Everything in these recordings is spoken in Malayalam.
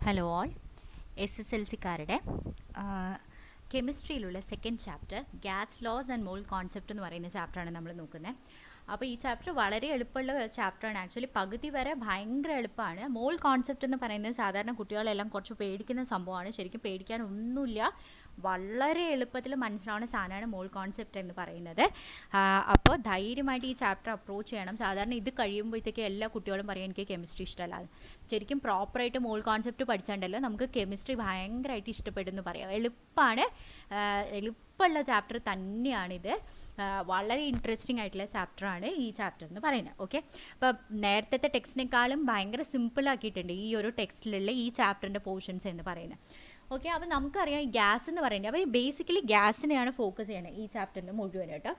ഹലോ ഓൾ SSLC-കാരുടെ കെമിസ്ട്രിയിലുള്ള second chapter gas laws and mole concept എന്ന് പറയുന്ന ചാപ്റ്ററാണ് നമ്മൾ നോക്കുന്നത്. അപ്പോൾ ഈ ചാപ്റ്റർ വളരെ എളുപ്പമുള്ള ചാപ്റ്ററാണ്. ആക്ച്വലി പകുതി വരെ ഭയങ്കര എളുപ്പമാണ്. മോൾ കോൺസെപ്റ്റ് എന്ന് പറയുന്നത് സാധാരണ കുട്ടികളെല്ലാം കുറച്ച് പേടിക്കുന്ന സംഭവമാണ്. ശരിക്കും പേടിക്കാനൊന്നുമില്ല, വളരെ എളുപ്പത്തിൽ മനസ്സിലാവുന്ന സാധനമാണ് മോൾ കോൺസെപ്റ്റ് എന്ന് പറയുന്നത്. അപ്പോൾ ധൈര്യമായിട്ട് ഈ ചാപ്റ്റർ അപ്രോച്ച് ചെയ്യണം. സാധാരണ ഇത് കഴിയുമ്പോഴത്തേക്ക് എല്ലാ കുട്ടികളും പറയും എനിക്ക് കെമിസ്ട്രി ഇഷ്ടമല്ലാതെ. ശരിക്കും പ്രോപ്പറായിട്ട് മോൾ കോൺസെപ്റ്റ് പഠിച്ചാണ്ടല്ലോ നമുക്ക് കെമിസ്ട്രി ഭയങ്കരമായിട്ട് ഇഷ്ടപ്പെടുമെന്ന് പറയാം. എളുപ്പമുള്ള ചാപ്റ്റർ തന്നെയാണിത്. വളരെ ഇൻട്രസ്റ്റിംഗ് ആയിട്ടുള്ള ചാപ്റ്ററാണ് ഈ ചാപ്റ്റർ എന്ന് പറയുന്നത്. ഓക്കെ, അപ്പോൾ നേരത്തെ ടെക്സ്റ്റിനേക്കാളും ഭയങ്കര സിമ്പിളാക്കിയിട്ടുണ്ട് ഈ ഒരു ടെക്സ്റ്റിലുള്ള ഈ ചാപ്റ്ററിൻ്റെ പോർഷൻസ് എന്ന് പറയുന്നത്. ഓക്കെ, അപ്പോൾ നമുക്കറിയാം ഈ ഗ്യാസ് എന്ന് പറയുന്നത്, അപ്പോൾ ബേസിക്കലി ഗ്യാസിനെയാണ് ഫോക്കസ് ചെയ്യണത് ഈ ചാപ്റ്ററിൻ്റെ മുഴുവൻ കേട്ടോ.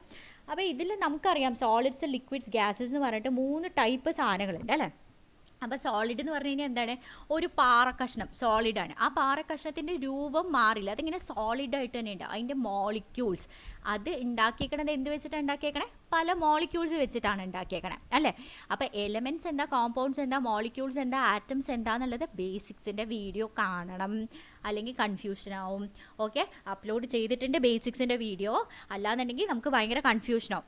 അപ്പോൾ ഇതിൽ നമുക്കറിയാം സോളിഡ്സ്, ലിക്വിഡ്സ്, ഗ്യാസസ് എന്ന് പറഞ്ഞിട്ട് 3 ടൈപ്പ് സാധനങ്ങളുണ്ട് അല്ലേ. അപ്പോൾ സോളിഡ് എന്ന് പറഞ്ഞു കഴിഞ്ഞാൽ എന്താണ്, ഒരു പാറക്കഷ്ണം സോളിഡാണ്. ആ പാറക്കഷ്ണത്തിൻ്റെ രൂപം മാറില്ല, അതിങ്ങനെ സോളിഡായിട്ട് തന്നെ ഉണ്ട്. അതിൻ്റെ മോളിക്യൂൾസ് അത് ഉണ്ടാക്കിയേക്കണത് എന്ത് വെച്ചിട്ടാണ് ഉണ്ടാക്കിയേക്കണേ? പല മോളിക്യൂൾസ് വെച്ചിട്ടാണ് ഉണ്ടാക്കിയേക്കണേ അല്ലേ. അപ്പോൾ എലമെൻറ്റ്സ് എന്താ, കോമ്പൗണ്ട്സ് എന്താ, മോളിക്യൂൾസ് എന്താ, ആറ്റംസ് എന്താണെന്നുള്ളത് ബേസിക്സിൻ്റെ വീഡിയോ കാണണം, അല്ലെങ്കിൽ കൺഫ്യൂഷൻ ആവും. ഓക്കെ, അപ്ലോഡ് ചെയ്തിട്ടുണ്ട് ബേസിക്സിൻ്റെ വീഡിയോ, അല്ലാന്നുണ്ടെങ്കിൽ നമുക്ക് ഭയങ്കര കൺഫ്യൂഷനാവും.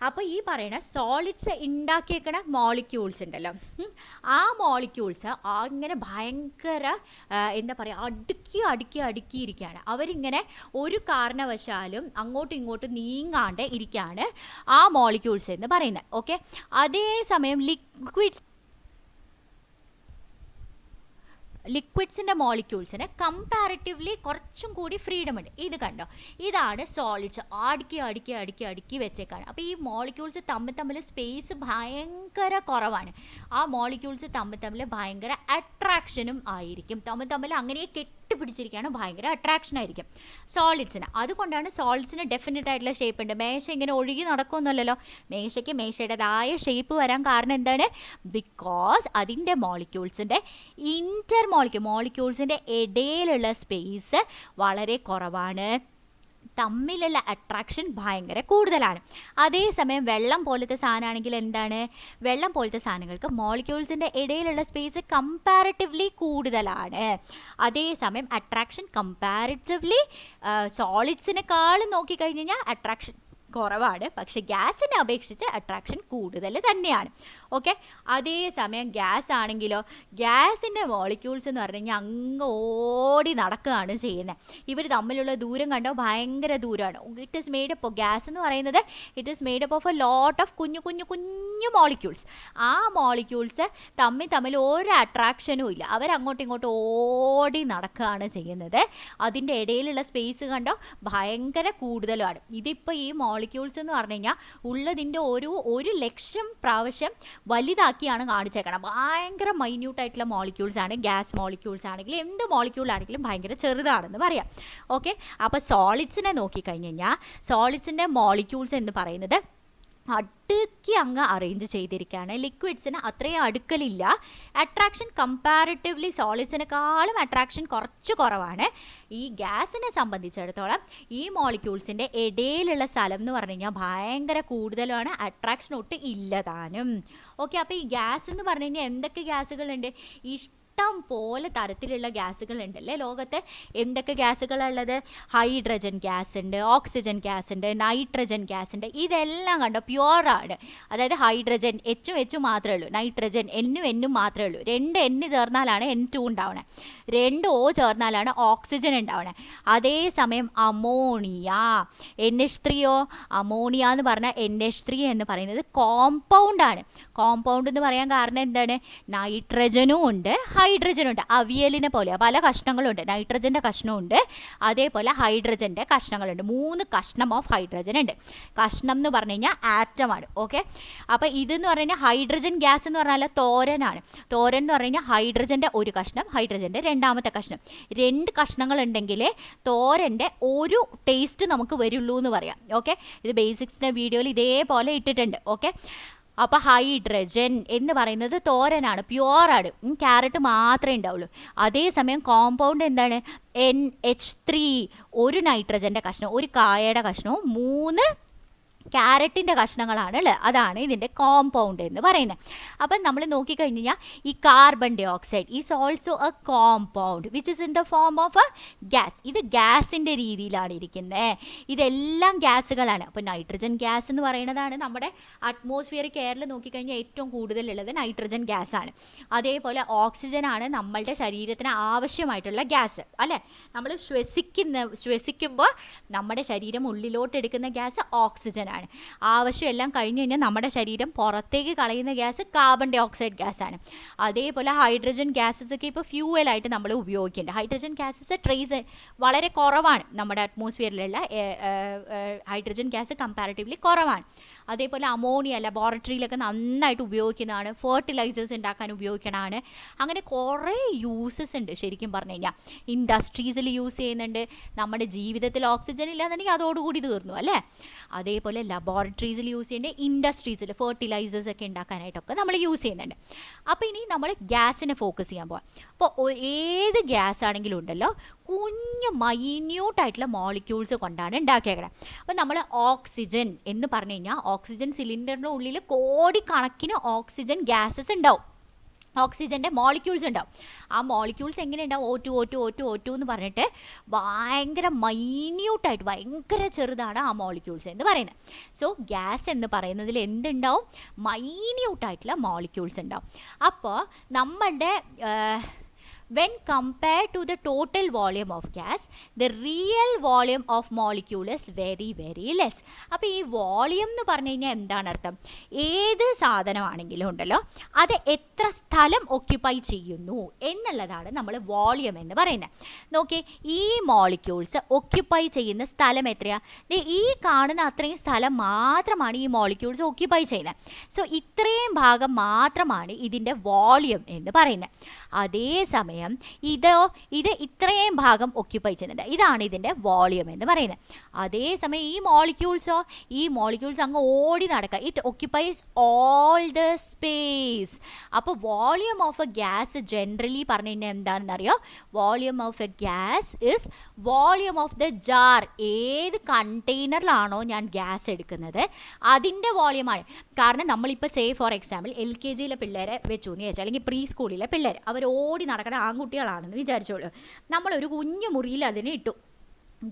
അപ്പോൾ ഈ പറയണ സോളിഡ്സ് ഉണ്ടാക്കിയേക്കണ മോളിക്യൂൾസ് ഉണ്ടല്ലോ, ആ മോളിക്യൂൾസ് അങ്ങനെ ഭയങ്കര എന്താ പറയുക, അടുക്കിയിരിക്കുകയാണ്. അവരിങ്ങനെ ഒരു കാരണവശാലും അങ്ങോട്ടും ഇങ്ങോട്ടും നീങ്ങാണ്ട് ഇരിക്കുകയാണ് ആ മോളിക്യൂൾസ് എന്ന് പറയുന്നത്. ഓക്കെ, അതേസമയം ലിക്വിഡ്സിൻ്റെ മോളിക്യൂൾസിന് കമ്പാരിറ്റീവ്ലി കുറച്ചും കൂടി ഫ്രീഡം ഉണ്ട്. ഇത് കണ്ടോ, ഇതാണ് സോളിഡ്സ് അടുക്കി വെച്ചേക്കാണ്. അപ്പോൾ ഈ മോളിക്യൂൾസ് തമ്മിൽ സ്പേസ് ഭയങ്കര കുറവാണ്. ആ മോളിക്യൂൾസ് തമ്മിൽ ഭയങ്കര അട്രാക്ഷനും ആയിരിക്കും. തമ്മിൽ അങ്ങനെ കെട്ടിപ്പിടിച്ചിരിക്കുകയാണ്, ഭയങ്കര അട്രാക്ഷൻ ആയിരിക്കും സോളിഡ്സിന്. അതുകൊണ്ടാണ് സോളിഡ്സിന് ഡെഫിനറ്റ് ആയിട്ടുള്ള ഷേപ്പ് ഉണ്ട്. മേശ ഇങ്ങനെ ഒഴുകി നടക്കുമെന്നല്ലോ, മേശയ്ക്ക് മേശയുടേതായ ഷേപ്പ് വരാൻ കാരണം എന്താണ്? ബിക്കോസ് അതിൻ്റെ മോളിക്യൂൾസിൻ്റെ മോളിക്യൂൾസിൻ്റെ ഇടയിലുള്ള സ്പേസ് വളരെ കുറവാണ്, തമ്മിലുള്ള അട്രാക്ഷൻ ഭയങ്കര കൂടുതലാണ്. അതേസമയം വെള്ളം പോലത്തെ സാധനമാണെങ്കിൽ എന്താണ്, വെള്ളം പോലത്തെ സാധനങ്ങൾക്ക് മോളിക്യൂൾസിൻ്റെ ഇടയിലുള്ള സ്പേസ് കമ്പാരിറ്റീവ്ലി കൂടുതലാണ്. അതേസമയം അട്രാക്ഷൻ കമ്പാരിറ്റീവ്ലി സോളിഡ്സിനെക്കാളും നോക്കിക്കഴിഞ്ഞ് കഴിഞ്ഞാൽ അട്രാക്ഷൻ കുറവാണ്, പക്ഷെ ഗ്യാസിനെ അപേക്ഷിച്ച് അട്രാക്ഷൻ കൂടുതൽ തന്നെയാണ്. ഓക്കെ, അതേസമയം ഗ്യാസ് ആണെങ്കിലോ, ഗ്യാസിൻ്റെ മോളിക്യൂൾസ് എന്ന് പറഞ്ഞു കഴിഞ്ഞാൽ അങ്ങ് ഓടി നടക്കുകയാണ് ചെയ്യുന്നത്. ഇവർ തമ്മിലുള്ള ദൂരം കണ്ടോ, ഭയങ്കര ദൂരമാണ്. ഇറ്റ് ഈസ് മെയ്ഡപ്പ്, ഗ്യാസ് എന്ന് പറയുന്നത് it is made up of a lot of കുഞ്ഞു മോളിക്യൂൾസ്. ആ മോളിക്യൂൾസ് തമ്മിൽ ഒരു അട്രാക്ഷനും ഇല്ല, അവരങ്ങോട്ടും ഇങ്ങോട്ടും ഓടി നടക്കുകയാണ് ചെയ്യുന്നത്. അതിൻ്റെ ഇടയിലുള്ള സ്പേസ് കണ്ടോ ഭയങ്കര കൂടുതലാണ്. ഇതിപ്പോൾ ഈ മോളിക്യൂൾസ് എന്ന് പറഞ്ഞു കഴിഞ്ഞാൽ ഉള്ളതിൻ്റെ ഒരു ലക്ഷം പ്രാവശ്യം വലുതാക്കിയാണ് കാണിച്ചേക്കണം. ഭയങ്കര മൈന്യൂട്ടായിട്ടുള്ള മോളിക്യൂൾസ് ആണ്. ഗ്യാസ് മോളിക്യൂൾസ് ആണെങ്കിലും എന്ത് മോളിക്യൂൾ ആണെങ്കിലും ഭയങ്കര ചെറുതാണെന്ന് പറയാം. ഓക്കെ, അപ്പോൾ സോളിഡ്സിനെ നോക്കിക്കഴിഞ്ഞ് കഴിഞ്ഞാൽ സോളിഡ്സിൻ്റെ മോളിക്യൂൾസ് എന്ന് പറയുന്നത് അടുക്കി അങ്ങ് അറേഞ്ച് ചെയ്തിരിക്കുകയാണ്. ലിക്വിഡ്സിന് അത്രയും അടുക്കലില്ല. അട്രാക്ഷൻ കമ്പാരിറ്റീവ്ലി സോളിഡ്സിനെക്കാളും അട്രാക്ഷൻ കുറച്ച് കുറവാണ്. ഈ ഗ്യാസിനെ സംബന്ധിച്ചിടത്തോളം ഈ മോളിക്യൂൾസിൻ്റെ ഇടയിലുള്ള സ്ഥലം എന്ന് പറഞ്ഞു കഴിഞ്ഞാൽ ഭയങ്കര കൂടുതലാണ്, അട്രാക്ഷൻ ഒട്ടും ഇല്ലതാനും. ഓക്കെ, അപ്പോൾ ഈ ഗ്യാസ് എന്ന് പറഞ്ഞു കഴിഞ്ഞാൽ എന്തൊക്കെ ഗ്യാസുകളുണ്ട്? ഇഷ്ടം പോലെ തരത്തിലുള്ള ഗ്യാസുകൾ ഉണ്ടല്ലേ ലോകത്ത്. എന്തൊക്കെ ഗ്യാസുകളുള്ളത്? ഹൈഡ്രജൻ ഗ്യാസ് ഉണ്ട്, ഓക്സിജൻ ഗ്യാസ് ഉണ്ട്, നൈട്രജൻ ഗ്യാസ് ഉണ്ട്. ഇതെല്ലാം കണ്ടോ പ്യുവറാണ്. അതായത് ഹൈഡ്രജൻ എച്ചും മാത്രമേ ഉള്ളൂ, നൈട്രജൻ എന്നും മാത്രമേ ഉള്ളൂ. 2 N ചേർന്നാലാണ് N2 ഉണ്ടാവണേ, 2 O ചേർന്നാലാണ് ഓക്സിജൻ ഉണ്ടാവണേ. അതേസമയം അമോണിയ NH3 അമോണിയ എന്ന് പറഞ്ഞാൽ NH3 എന്ന് പറയുന്നത് കോമ്പൗണ്ടാണ്. കോമ്പൗണ്ട് എന്ന് പറയാൻ കാരണം എന്താണ്? നൈട്രജനും ഉണ്ട്, ഹൈഡ്രജൻ ഉണ്ട്. അവിയലിനെ പോലെ പല കഷ്ണങ്ങളുണ്ട്. നൈട്രജൻ്റെ കഷ്ണമുണ്ട്, അതേപോലെ ഹൈഡ്രജൻ്റെ കഷ്ണങ്ങളുണ്ട്. 3 കഷ്ണം ഓഫ് ഹൈഡ്രജൻ ഉണ്ട്. കഷ്ണം എന്ന് പറഞ്ഞു കഴിഞ്ഞാൽ ആറ്റമാണ്. ഓക്കെ, അപ്പോൾ ഇതെന്ന് പറഞ്ഞു കഴിഞ്ഞാൽ ഹൈഡ്രജൻ ഗ്യാസ് എന്ന് പറഞ്ഞാൽ തോരനാണ്. തോരൻ എന്ന് പറഞ്ഞു കഴിഞ്ഞാൽ ഹൈഡ്രജൻ്റെ ഒരു കഷ്ണം, ഹൈഡ്രജൻ്റെ രണ്ടാമത്തെ കഷ്ണം. 2 കഷ്ണങ്ങൾ ഉണ്ടെങ്കിലേ തോരൻ്റെ ഒരു ടേസ്റ്റ് നമുക്ക് വരുള്ളൂ എന്ന് പറയാം. ഓക്കെ, ഇത് ബേസിക്സിൻ്റെ വീഡിയോയിൽ ഇതേപോലെ ഇട്ടിട്ടുണ്ട്. ഓക്കെ, അപ്പോൾ ഹൈഡ്രജൻ എന്ന് പറയുന്നത് തോരനാണ്, പ്യുവറാണ്, ക്യാരറ്റ് മാത്രമേ ഉണ്ടാവുള്ളൂ. അതേസമയം കോമ്പൗണ്ട് എന്താണ്? NH3, ഒരു നൈട്രജൻ്റെ കഷ്ണം, ഒരു കായയുടെ കഷ്ണവും 3 ക്യാരറ്റിൻ്റെ കഷ്ണങ്ങളാണ് ഉള്ളത്. അതാണ് ഇതിൻ്റെ കോമ്പൗണ്ട് എന്ന് പറയുന്നത്. അപ്പം നമ്മൾ നോക്കിക്കഴിഞ്ഞ് കഴിഞ്ഞാൽ ഈ carbon dioxide is also a compound which is in the form of a gas. ഇത് ഗ്യാസിൻ്റെ രീതിയിലാണ് ഇരിക്കുന്നത്. ഇതെല്ലാം ഗ്യാസുകളാണ്. അപ്പോൾ നൈട്രജൻ ഗ്യാസ് എന്ന് പറയുന്നതാണ് നമ്മുടെ അറ്റ്മോസ്ഫിയറിക് എയറിൽ നോക്കിക്കഴിഞ്ഞാൽ ഏറ്റവും കൂടുതലുള്ളത് നൈട്രജൻ ഗ്യാസാണ്. അതേപോലെ ഓക്സിജനാണ് നമ്മളുടെ ശരീരത്തിന് ആവശ്യമായിട്ടുള്ള ഗ്യാസ് അല്ലേ. നമ്മൾ ശ്വസിക്കുമ്പോൾ നമ്മുടെ ശരീരം ഉള്ളിലോട്ട് എടുക്കുന്ന ഗ്യാസ് ഓക്സിജനാണ്. ആവശ്യമെല്ലാം കഴിഞ്ഞ് കഴിഞ്ഞാൽ നമ്മുടെ ശരീരം പുറത്തേക്ക് കളയുന്ന ഗ്യാസ് കാർബൺ ഡൈ ഓക്സൈഡ് ഗ്യാസാണ്. അതേപോലെ ഹൈഡ്രജൻ ഗ്യാസസ് ഒക്കെ ഇപ്പോൾ ഫ്യൂവലായിട്ട് നമ്മൾ ഉപയോഗിക്കുന്നുണ്ട്. ഹൈഡ്രജൻ ഗ്യാസസ് ട്രേസ് വളരെ കുറവാണ്. നമ്മുടെ അറ്റ്മോസ്ഫിയറിലുള്ള ഹൈഡ്രജൻ ഗ്യാസ് കമ്പാരിറ്റീവ്ലി കുറവാണ്. അതേപോലെ അമോണിയ ലബോറട്ടറിയിലൊക്കെ നന്നായിട്ട് ഉപയോഗിക്കുന്നതാണ്. ഫെർട്ടിലൈസേഴ്സ് ഉണ്ടാക്കാൻ ഉപയോഗിക്കണതാണ്. അങ്ങനെ കുറേ യൂസസ് ഉണ്ട് ശരിക്കും പറഞ്ഞു കഴിഞ്ഞാൽ. ഇൻഡസ്ട്രീസിൽ യൂസ് ചെയ്യുന്നുണ്ട്. നമ്മുടെ ജീവിതത്തിൽ ഓക്സിജൻ ഇല്ലാന്നുണ്ടെങ്കിൽ അതോടുകൂടി തീർന്നു അല്ലേ. അതേപോലെ ലബോറട്ടറീസിൽ യൂസ് ചെയ്യുന്നുണ്ട്. ഇൻഡസ്ട്രീസിൽ ഫെർട്ടിലൈസേഴ്സ് ഒക്കെ ഉണ്ടാക്കാനായിട്ടൊക്കെ നമ്മൾ യൂസ് ചെയ്യുന്നുണ്ട്. അപ്പോൾ ഇനി നമ്മൾ ഗ്യാസിനെ ഫോക്കസ് ചെയ്യാൻ പോകാം. അപ്പോൾ ഏത് ഗ്യാസ് ആണെങ്കിലും ഉണ്ടല്ലോ കുഞ്ഞ് മൈന്യൂട്ടായിട്ടുള്ള മോളിക്യൂൾസ് കൊണ്ടാണ് ഉണ്ടാക്കിയേക്കുന്നത്. അപ്പോൾ നമ്മൾ ഓക്സിജൻ എന്ന് പറഞ്ഞു കഴിഞ്ഞാൽ ഓക്സിജൻ സിലിണ്ടറിൻ്റെ ഉള്ളിൽ കോടിക്കണക്കിന് ഓക്സിജൻ ഗ്യാസസ് ഉണ്ടാവും. ഓക്സിജൻ്റെ മോളിക്യൂൾസ് ഉണ്ടാവും. ആ മോളിക്യൂൾസ് എങ്ങനെ ഉണ്ടാവും? O2 എന്ന് പറഞ്ഞിട്ട് ഭയങ്കര മൈന്യൂട്ടായിട്ട് ഭയങ്കര ചെറുതാണ് ആ മോളിക്യൂൾസ് എന്ന് പറയുന്നത്. സോ ഗ്യാസ് എന്ന് പറയുന്നതിൽ എന്തുണ്ടാവും? മൈന്യൂട്ടായിട്ടുള്ള മോളിക്യൂൾസ് ഉണ്ടാവും. അപ്പോൾ നമ്മളുടെ when compared to the total volume of gas, the real volume of molecule is very very less. അപ്പോൾ ഈ വോളിയം എന്ന് പറഞ്ഞു കഴിഞ്ഞാൽ എന്താണ് അർത്ഥം? ഏത് സാധനമാണെങ്കിലും ഉണ്ടല്ലോ അത് എത്ര സ്ഥലം ഓക്യുപ്പൈ ചെയ്യുന്നു എന്നുള്ളതാണ് നമ്മൾ വോളിയം എന്ന് പറയുന്നത്. നോക്കിയേ, ഈ മോളിക്യൂൾസ് ഓക്യുപ്പൈ ചെയ്യുന്ന സ്ഥലം എത്രയാണ്? ഈ കാണുന്ന അത്രയും സ്ഥലം മാത്രമാണ് ഈ മോളിക്യൂൾസ് ഓക്യുപ്പൈ ചെയ്യുന്നത്. സോ ഇത്രയും ഭാഗം മാത്രമാണ് ഇതിൻ്റെ വോളിയം എന്ന് പറയുന്നത്. അതേസമയം ഇത് ഇത്രയും ഭാഗം ഓക്യുപ്പൈ ചെയ്യുന്നുണ്ട്. ഇതാണ് ഇതിൻ്റെ വോളിയം എന്ന് പറയുന്നത്. അതേസമയം ഈ മോളിക്യൂൾസ് അങ്ങ് ഓടി നടക്കുക. It occupies all the space. അപ്പോൾ volume of a gas generally പറഞ്ഞു കഴിഞ്ഞാൽ എന്താണെന്നറിയോ? Volume of a gas is volume of the jar. ഏത് കണ്ടെയ്നറിലാണോ ഞാൻ ഗ്യാസ് എടുക്കുന്നത് അതിൻ്റെ വോളിയമാണ്. കാരണം നമ്മളിപ്പോൾ ഫോർ എക്സാമ്പിൾ LKG പിള്ളേരെ വെച്ചു എന്ന് ചോദിച്ചാൽ, അല്ലെങ്കിൽ പ്രീ സ്കൂളിലെ പിള്ളേർ അവർ ഓടി നടക്കുന്ന ആൺകുട്ടികളാണെന്ന് വിചാരിച്ചോളൂ. നമ്മളൊരു കുഞ്ഞു മുറിയിൽ അതിനെ ഇട്ടു.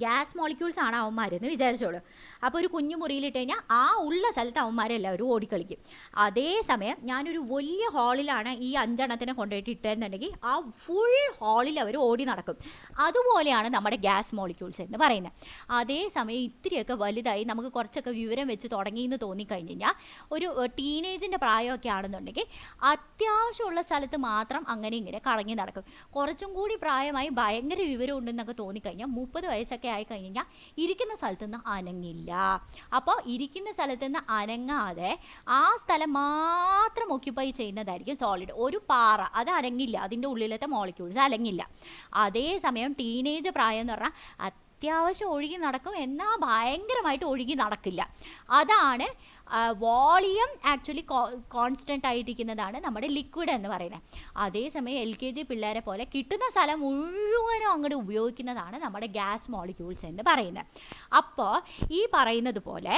ഗ്യാസ് മോളിക്യൂൾസ് ആണ് അവന്മാരെന്ന് വിചാരിച്ചോളൂ. അപ്പോൾ ഒരു കുഞ്ഞു മുറിയിലിട്ട് കഴിഞ്ഞാൽ ആ ഉള്ള സ്ഥലത്ത് അവന്മാരെല്ലാവരും ഓടിക്കളിക്കും. അതേസമയം ഞാനൊരു വലിയ ഹാളിലാണ് ഈ 5 എണ്ണത്തിനെ കൊണ്ടുപോയിട്ട് ഇട്ടെന്നുണ്ടെങ്കിൽ ആ ഫുൾ ഹാളിൽ അവർ ഓടി നടക്കും. അതുപോലെയാണ് നമ്മുടെ ഗ്യാസ് മോളിക്യൂൾസ് എന്ന് പറയുന്നത്. അതേസമയം ഇത്തിരിയൊക്കെ വലുതായി നമുക്ക് കുറച്ചൊക്കെ വിവരം വെച്ച് തുടങ്ങിയെന്ന് തോന്നിക്കഴിഞ്ഞ് കഴിഞ്ഞാൽ ഒരു ടീനേജിൻ്റെ പ്രായമൊക്കെ ആണെന്നുണ്ടെങ്കിൽ അത്യാവശ്യമുള്ള സ്ഥലത്ത് മാത്രം അങ്ങനെ ഇങ്ങനെ കറങ്ങി നടക്കും. കുറച്ചും കൂടി പ്രായമായി ഭയങ്കര വിവരം ഉണ്ടെന്നൊക്കെ തോന്നിക്കഴിഞ്ഞാൽ 30 വയസ്സൊക്കെ ആയിക്കഴിഞ്ഞാൽ ഇരിക്കുന്ന സ്ഥലത്ത് നിന്ന് അനങ്ങില്ല. അപ്പോൾ ഇരിക്കുന്ന സ്ഥലത്ത് നിന്ന് അനങ്ങാതെ ആ സ്ഥലം മാത്രം ഓക്യുപ്പൈ ചെയ്യുന്നതായിരിക്കും സോളിഡ്. ഒരു പാറ അത് അനങ്ങില്ല, അതിൻ്റെ ഉള്ളിലത്തെ മോളിക്യൂൾസ് അനങ്ങില്ല. അതേസമയം ടീനേജ് പ്രായം എന്ന് പറഞ്ഞാൽ അത്യാവശ്യം ഒഴുകി നടക്കും, എന്നാൽ ഭയങ്കരമായിട്ട് ഒഴുകി നടക്കില്ല. അതാണ് വോളിയം ആക്ച്വലി കോൺസ്റ്റൻ്റ് ആയിട്ടിരിക്കുന്നതാണ് നമ്മുടെ ലിക്വിഡ് എന്ന് പറയുന്നത്. അതേസമയം LKG പിള്ളേരെ പോലെ കിട്ടുന്ന സ്ഥലം മുഴുവനും അങ്ങോട്ട് ഉപയോഗിക്കുന്നതാണ് നമ്മുടെ ഗ്യാസ് മോളിക്യൂൾസ് എന്ന് പറയുന്നത്. അപ്പോൾ ഈ പറയുന്നത് പോലെ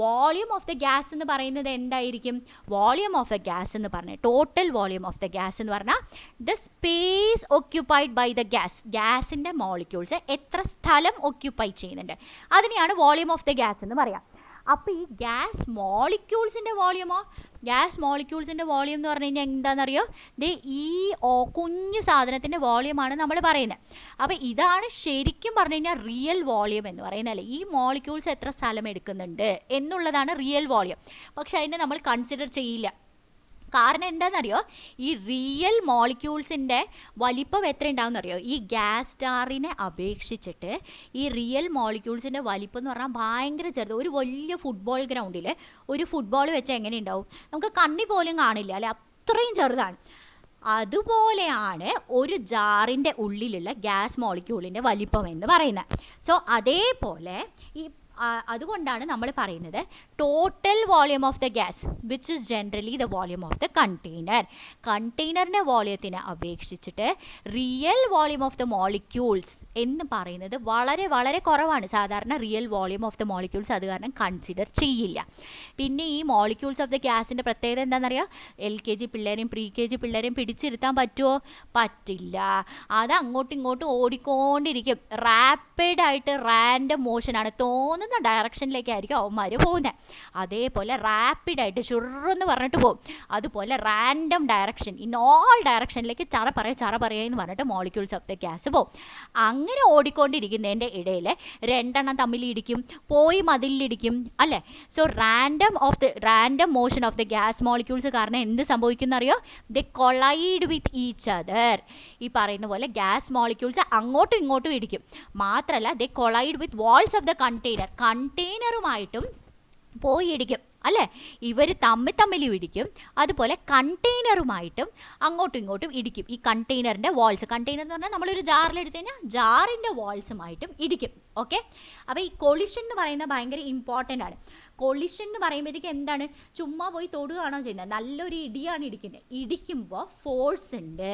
വോളിയം ഓഫ് ദ ഗ്യാസ് എന്ന് പറയുന്നത് എന്തായിരിക്കും? വോളിയം ഓഫ് എ ഗ്യാസ് എന്ന് പറഞ്ഞാൽ total volume of the gas എന്ന് പറഞ്ഞാൽ the space occupied by the ഗ്യാസിൻ്റെ മോളിക്യൂൾസ് എത്ര സ്ഥലം ഓക്യുപ്പൈ ചെയ്യുന്നുണ്ട് അതിനെയാണ് വോളിയം ഓഫ് ദ ഗ്യാസ് എന്ന് പറയാം. അപ്പോൾ ഈ ഗ്യാസ് മോളിക്യൂൾസിൻ്റെ വോളിയമോ? ഗ്യാസ് മോളിക്യൂൾസിൻ്റെ വോളിയം എന്ന് പറഞ്ഞു കഴിഞ്ഞാൽ എന്താണെന്നറിയോ? ഈ കുഞ്ഞു സാധനത്തിൻ്റെ വോളിയമാണ് നമ്മൾ പറയുന്നത്. അപ്പോൾ ഇതാണ് ശരിക്കും പറഞ്ഞു കഴിഞ്ഞാൽ റിയൽ വോളിയം എന്ന് പറയുന്നത് അല്ലേ. ഈ മോളിക്യൂൾസ് എത്ര സ്ഥലം എടുക്കുന്നുണ്ട് എന്നുള്ളതാണ് റിയൽ വോളിയം. പക്ഷെ അതിനെ നമ്മൾ കൺസിഡർ ചെയ്യില്ല. കാരണം എന്താണെന്നറിയോ? ഈ റിയൽ മോളിക്യൂൾസിൻ്റെ വലിപ്പം എത്ര ഉണ്ടാവുമെന്നറിയോ? ഈ ഗ്യാസ് സ്റ്റാറിനെ അപേക്ഷിച്ചിട്ട് ഈ റിയൽ മോളിക്യൂൾസിൻ്റെ വലിപ്പം എന്ന് പറഞ്ഞാൽ ഭയങ്കര ചെറുത്. ഒരു വലിയ ഫുട്ബോൾ ഗ്രൗണ്ടിൽ ഒരു ഫുട്ബോൾ വെച്ചാൽ എങ്ങനെ ഉണ്ടാവും? നമുക്ക് കണ്ണി പോലും കാണില്ല അല്ലെ, അത്രയും ചെറുതാണ്. അതുപോലെയാണ് ഒരു ജാറിൻ്റെ ഉള്ളിലുള്ള ഗ്യാസ് മോളിക്യൂളിൻ്റെ വലിപ്പം എന്ന് പറയുന്നത്. സോ അതേപോലെ ഈ അതുകൊണ്ടാണ് നമ്മൾ പറയുന്നത് total volume of the gas which is generally the volume of the container. കണ്ടെയ്നറിൻ്റെ വോളിയത്തിനെ അപേക്ഷിച്ചിട്ട് real volume of the molecules എന്ന് പറയുന്നത് വളരെ വളരെ കുറവാണ്. സാധാരണ real volume of the molecules അത് കാരണം കൺസിഡർ ചെയ്യില്ല. പിന്നെ ഈ മോളിക്യൂൾസ് ഓഫ് ദ ഗ്യാസിൻ്റെ പ്രത്യേകത എന്താണെന്നറിയാം? LKG പിള്ളേരെയും pre-KG പിള്ളേരെയും പിടിച്ചിരുത്താൻ പറ്റുമോ? പറ്റില്ല. അത് അങ്ങോട്ടും ഇങ്ങോട്ടും ഓടിക്കൊണ്ടിരിക്കും. റാപ്പിഡായിട്ട് റാൻഡം മോഷനാണ്. തോന്നുന്ന ഡയറക്ഷനിലേക്കായിരിക്കും അവന്മാർ പോകുന്നത്. അതേപോലെ റാപ്പിഡായിട്ട് ഷുറെന്ന് പറഞ്ഞിട്ട് പോകും. അതുപോലെ റാൻഡം ഡയറക്ഷൻ ഇൻ ഓൾ ഡയറക്ഷനിലേക്ക് ചറ പറയുക എന്ന് പറഞ്ഞിട്ട് മോളിക്യൂൾസ് ഓഫ് ദ ഗ്യാസ് പോകും. അങ്ങനെ ഓടിക്കൊണ്ടിരിക്കുന്നതിൻ്റെ ഇടയിൽ രണ്ടെണ്ണം തമ്മിൽ ഇടിക്കും, പോയി മതിലിടിക്കും അല്ലേ? So random motion of the gas molecules കാരണം എന്ത് സംഭവിക്കുന്ന അറിയോ? They collide with each other. ഈ പറയുന്ന പോലെ ഗ്യാസ് മോളിക്യൂൾസ് അങ്ങോട്ടും ഇങ്ങോട്ടും ഇടിക്കും. മാത്രമല്ല they collide with walls of the കണ്ടെയ്നറുമായിട്ടും പോയി ഇടിക്കും അല്ലേ? ഇവർ തമ്മിലും ഇടിക്കും. അതുപോലെ കണ്ടെയ്നറുമായിട്ടും അങ്ങോട്ടും ഇങ്ങോട്ടും ഇടിക്കും. ഈ കണ്ടെയ്നറിൻ്റെ വാൾസ്, കണ്ടെയ്നർ എന്ന് പറഞ്ഞാൽ നമ്മളൊരു ജാറിലെടുത്ത് കഴിഞ്ഞാൽ ജാറിൻ്റെ വാൾസുമായിട്ടും ഇടിക്കും. ഓക്കെ, അപ്പോൾ ഈ കൊളിഷൻ എന്ന് പറയുന്നത് ഭയങ്കര ഇമ്പോർട്ടൻ്റ് ആണ്. കൊളിഷൻ എന്ന് പറയുമ്പോഴത്തേക്ക് എന്താണ്? ചുമ്മാ പോയി തൊടുകയാണോ ചെയ്യുന്നത്? നല്ലൊരു ഇടിയാണ് ഇടിക്കുന്നത്. ഇടിക്കുമ്പോൾ ഫോഴ്സ് ഉണ്ട്.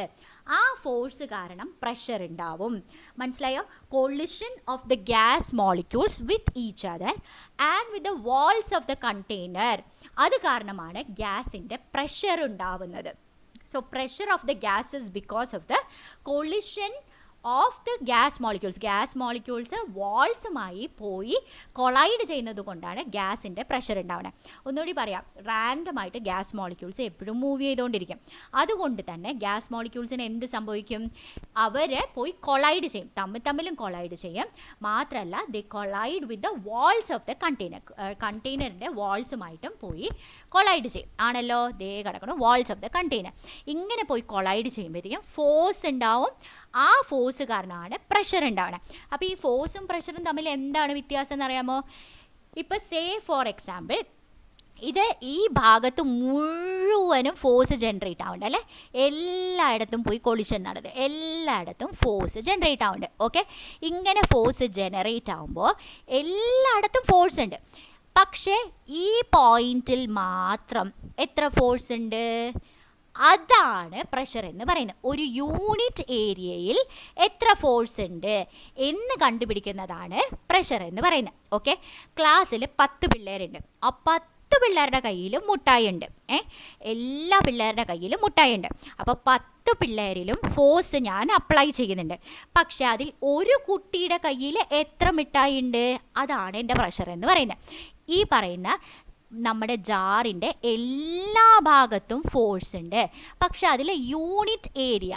ആ ഫോഴ്സ് കാരണം പ്രഷർ ഉണ്ടാവും. മനസ്സിലായോ? Collision of the gas molecules with each other and with the walls of the container, അത് കാരണമാണ് ഗ്യാസിൻ്റെ പ്രഷർ ഉണ്ടാവുന്നത്. So pressure of the gas is because of the collision of the gas molecules വാൾസുമായി പോയി കൊളൈഡ് ചെയ്യുന്നത് കൊണ്ടാണ് ഗ്യാസിൻ്റെ പ്രഷർ ഉണ്ടാവുന്നത്. ഒന്നുകൂടി പറയാം, റാൻഡമായിട്ട് ഗ്യാസ് മോളിക്യൂൾസ് എപ്പോഴും മൂവ് ചെയ്തുകൊണ്ടിരിക്കും. അതുകൊണ്ട് തന്നെ ഗ്യാസ് മോളിക്യൂൾസിന് എന്ത് സംഭവിക്കും? അവർ പോയി കൊളൈഡ് ചെയ്യും, തമ്മിലും കൊളൈഡ് ചെയ്യും. മാത്രമല്ല they collide with the walls of the കണ്ടെയ്നറിൻ്റെ വാൾസുമായിട്ടും പോയി കൊളൈഡ് ചെയ്യും. ആണല്ലോ, ദേ കിടക്കണം വാൾസ് ഓഫ് ദ കണ്ടെയ്നർ. ഇങ്ങനെ പോയി കൊളൈഡ് ചെയ്യുമ്പോഴത്തേക്കും ഫോഴ്സ് ഉണ്ടാവും. ആ ഫോഴ്സ് കാരണമാണ് പ്രഷർ ഉണ്ടാവുന്നത്. അപ്പോൾ ഈ ഫോഴ്സും പ്രഷറും തമ്മിൽ എന്താണ് വ്യത്യാസം എന്നറിയാമോ? ഇപ്പോൾ സേ ഫോർ എക്സാമ്പിൾ ഇത് ഈ ഭാഗത്ത് മുഴുവനും ഫോഴ്സ് ജനറേറ്റ് ആവുന്നുണ്ട് അല്ലേ? എല്ലായിടത്തും പോയി കൊളിഷൻ നടന്നത്, എല്ലായിടത്തും ഫോഴ്സ് ജനറേറ്റ് ആവുന്നുണ്ട്. ഓക്കെ, ഇങ്ങനെ ഫോഴ്സ് ജനറേറ്റ് ആവുമ്പോൾ എല്ലായിടത്തും ഫോഴ്സ് ഉണ്ട്. പക്ഷേ ഈ പോയിന്റിൽ മാത്രം എത്ര ഫോഴ്സ് ഉണ്ട്? അതാണ് പ്രഷർ എന്ന് പറയുന്നത്. ഒരു യൂണിറ്റ് ഏരിയയിൽ എത്ര ഫോഴ്സ് ഉണ്ട് എന്ന് കണ്ടുപിടിക്കുന്നതാണ് പ്രഷർ എന്ന് പറയുന്നത്. ഓക്കെ, ക്ലാസ്സിൽ 10 പിള്ളേരുണ്ട്. ആ 10 പിള്ളേരുടെ കയ്യിലും മുട്ടായി ഉണ്ട്. എല്ലാ പിള്ളേരുടെ കയ്യിലും മുട്ടായി ഉണ്ട്. അപ്പോൾ 10 പിള്ളേരിലും ഫോഴ്സ് ഞാൻ അപ്ലൈ ചെയ്യുന്നുണ്ട്. പക്ഷെ അതിൽ ഒരു കുട്ടിയുടെ കയ്യിൽ എത്ര മിഠായി ഉണ്ട്? അതാണ് എൻ്റെ പ്രഷർ എന്ന് പറയുന്നത്. ഈ പറയുന്ന നമ്മുടെ ജാറിൻ്റെ എല്ലാ ഭാഗത്തും ഫോഴ്സ് ഉണ്ട്. പക്ഷെ അതിൽ യൂണിറ്റ് ഏരിയ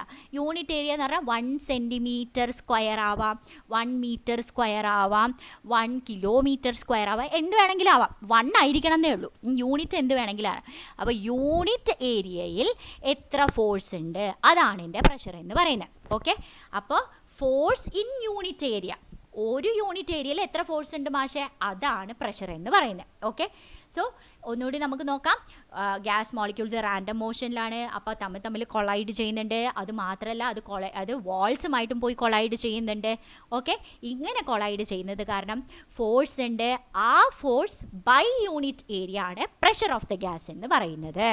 എന്ന് പറഞ്ഞാൽ 1 സെൻറ്റിമീറ്റർ സ്ക്വയർ ആവാം, 1 മീറ്റർ സ്ക്വയർ ആവാം, 1 കിലോമീറ്റർ സ്ക്വയർ ആവാം, എന്ത് വേണമെങ്കിലും ആവാം. 1 ആയിരിക്കണം എന്നേ ഉള്ളൂ. യൂണിറ്റ് എന്ത് വേണമെങ്കിലാണ്. അപ്പോൾ യൂണിറ്റ് ഏരിയയിൽ എത്ര ഫോഴ്സ് ഉണ്ട് അതാണ് എൻ്റെ പ്രഷർ എന്ന് പറയുന്നത്. ഓക്കെ, അപ്പോൾ ഫോഴ്സ് ഇൻ യൂണിറ്റ് ഏരിയ, ഒരു യൂണിറ്റ് ഏരിയയിൽ എത്ര ഫോഴ്സ് ഉണ്ട് മാഷേ, അതാണ് പ്രഷർ എന്ന് പറയുന്നത്. ഓക്കെ, സോ ഒന്നുകൂടി നമുക്ക് നോക്കാം. ഗ്യാസ് മോളിക്യൂൾസ് റാൻഡം മോഷനിലാണ്. അപ്പോൾ തമ്മിൽ കൊളൈഡ് ചെയ്യുന്നുണ്ട്. അത് മാത്രമല്ല അത് വാൾസുമായിട്ടും പോയി കൊളൈഡ് ചെയ്യുന്നുണ്ട്. ഓക്കെ, ഇങ്ങനെ കൊളൈഡ് ചെയ്യുന്നത് കാരണം ഫോഴ്സ് ഉണ്ട്. ആ ഫോഴ്സ് ബൈ യൂണിറ്റ് ഏരിയ ആണ് പ്രഷർ ഓഫ് ദ ഗ്യാസ് എന്ന് പറയുന്നത്.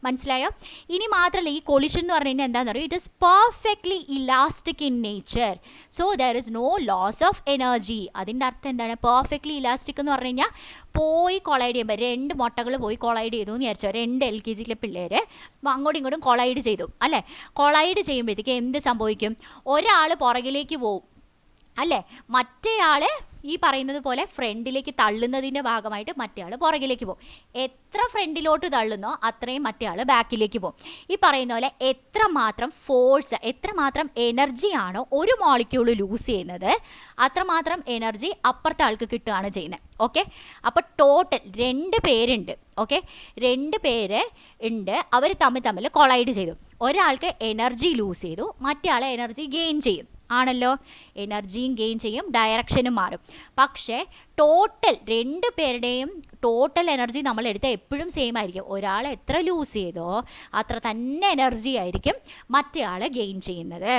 മനസ്സിലായോ? ഇനി മാത്രമല്ല, ഈ കൊളിഷൻ എന്ന് പറഞ്ഞു കഴിഞ്ഞാൽ എന്താണെന്ന് പറയുക, it is perfectly elastic in nature. So there is no loss of energy. അതിൻ്റെ അർത്ഥം എന്താണ്? പെർഫെക്റ്റ്ലി ഇലാസ്റ്റിക് എന്ന് പറഞ്ഞു കഴിഞ്ഞാൽ പോയി കൊളൈഡ് ചെയ്യുമ്പോൾ 2 മുട്ടകൾ പോയി കൊളൈഡ് ചെയ്തു എന്ന് വിചാരിച്ചോ. 2 LKG പിള്ളേർ അങ്ങോട്ടും ഇങ്ങോട്ടും കൊളൈഡ് ചെയ്തു അല്ലേ? കൊളൈഡ് ചെയ്യുമ്പോഴത്തേക്ക് എന്ത് സംഭവിക്കും? ഒരാൾ പുറകിലേക്ക് പോവും അല്ലേ? മറ്റേയാൾ ഈ പറയുന്നത് പോലെ ഫ്രണ്ടിലേക്ക് തള്ളുന്നതിൻ്റെ ഭാഗമായിട്ട് മറ്റേയാൾ പുറകിലേക്ക് പോകും. എത്ര ഫ്രണ്ടിലോട്ട് തള്ളുന്നോ അത്രയും മറ്റേയാൾ ബാക്കിലേക്ക് പോകും. ഈ പറയുന്ന പോലെ എത്രമാത്രം ഫോഴ്സ്, എത്രമാത്രം എനർജിയാണോ ഒരു മോളിക്യൂൾ ലൂസ് ചെയ്യുന്നത് അത്രമാത്രം എനർജി അപ്പുറത്തെ ആൾക്ക് കിട്ടുകയാണ് ചെയ്യുന്നത്. ഓക്കെ, അപ്പോൾ ടോട്ടൽ 2 പേരുണ്ട്. ഓക്കെ, 2 പേര് ഉണ്ട്. അവർ തമ്മിൽ കൊളൈഡ് ചെയ്തു. ഒരാൾക്ക് എനർജി ലൂസ് ചെയ്തു, മറ്റേ ആൾ എനർജി ഗെയിൻ ചെയ്യും. ആണല്ലോ, എനർജിയും ഗെയിൻ ചെയ്യും, ഡയറക്ഷനും മാറും. പക്ഷേ ടോട്ടൽ രണ്ട് പേരുടെയും ടോട്ടൽ എനർജി നമ്മൾ എടുത്താൽ എപ്പോഴും സെയിം ആയിരിക്കും. ഒരാൾ എത്ര ലൂസ് ചെയ്തോ അത്ര തന്നെ എനർജി ആയിരിക്കും മറ്റേ ആൾ ഗെയിൻ ചെയ്യുന്നത്.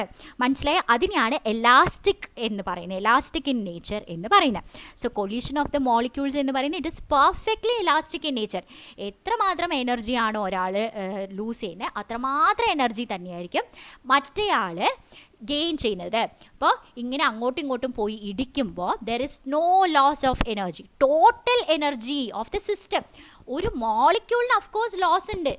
മനസ്സിലായ? അതിനെയാണ് എലാസ്റ്റിക് എന്ന് പറയുന്നത്, എലാസ്റ്റിക് ഇൻ നേച്ചർ എന്ന് പറയുന്നത്. So collision of the molecules എന്ന് പറയുന്നത് it is perfectly elastic in nature. എത്രമാത്രം എനർജിയാണോ ഒരാൾ ലൂസ് ചെയ്യുന്നത് അത്രമാത്രം എനർജി തന്നെയായിരിക്കും മറ്റേ ആൾ ഗെയിൻ ചെയ്യുന്നത്. അപ്പോൾ ഇങ്ങനെ അങ്ങോട്ടും ഇങ്ങോട്ടും പോയി ഇടിക്കുമ്പോൾ there is no loss of energy, total energy of the system. ഒരു മോളിക്യൂളിന് അഫ്കോഴ്സ് ലോസ് ഉണ്ട്.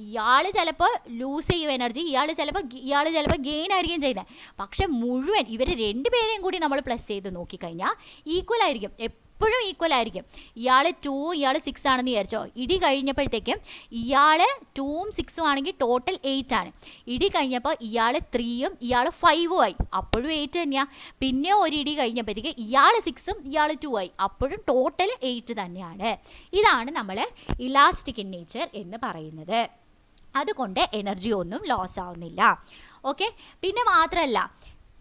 ഇയാൾ ചിലപ്പോൾ ലൂസ് ചെയ്യും എനർജി, ഇയാൾ ചിലപ്പോൾ ഗെയിൻ ആയിരിക്കും ചെയ്യുന്നത്. പക്ഷെ മുഴുവൻ ഇവർ രണ്ടുപേരെയും കൂടി നമ്മൾ പ്ലസ് ചെയ്ത് നോക്കിക്കഴിഞ്ഞാൽ ഈക്വൽ ആയിരിക്കും, എപ്പോഴും ഈക്വൽ ആയിരിക്കും. ഇയാൾ 2 ഇയാൾ 6 ആണെന്ന് വിചാരിച്ചോ, ഇടി കഴിഞ്ഞപ്പോഴത്തേക്കും ഇയാൾ 2ഉം 6ഉം ആണെങ്കിൽ ടോട്ടൽ 8 ആണ്. ഇടി കഴിഞ്ഞപ്പോൾ ഇയാൾ 3ഉം ഇയാൾ 5ഉം ആയി, അപ്പോഴും 8 തന്നെയാണ്. പിന്നെ ഒരു ഇടി കഴിഞ്ഞപ്പോഴത്തേക്ക് ഇയാൾ 6ഉം ഇയാൾ 2 ആയി, അപ്പോഴും ടോട്ടൽ 8 തന്നെയാണ്. ഇതാണ് നമ്മൾ ഇലാസ്റ്റിക് ഇൻ നേച്ചർ എന്ന് പറയുന്നത്. അതുകൊണ്ട് എനർജി ഒന്നും ലോസ് ആവുന്നില്ല. ഓക്കെ, പിന്നെ മാത്രമല്ല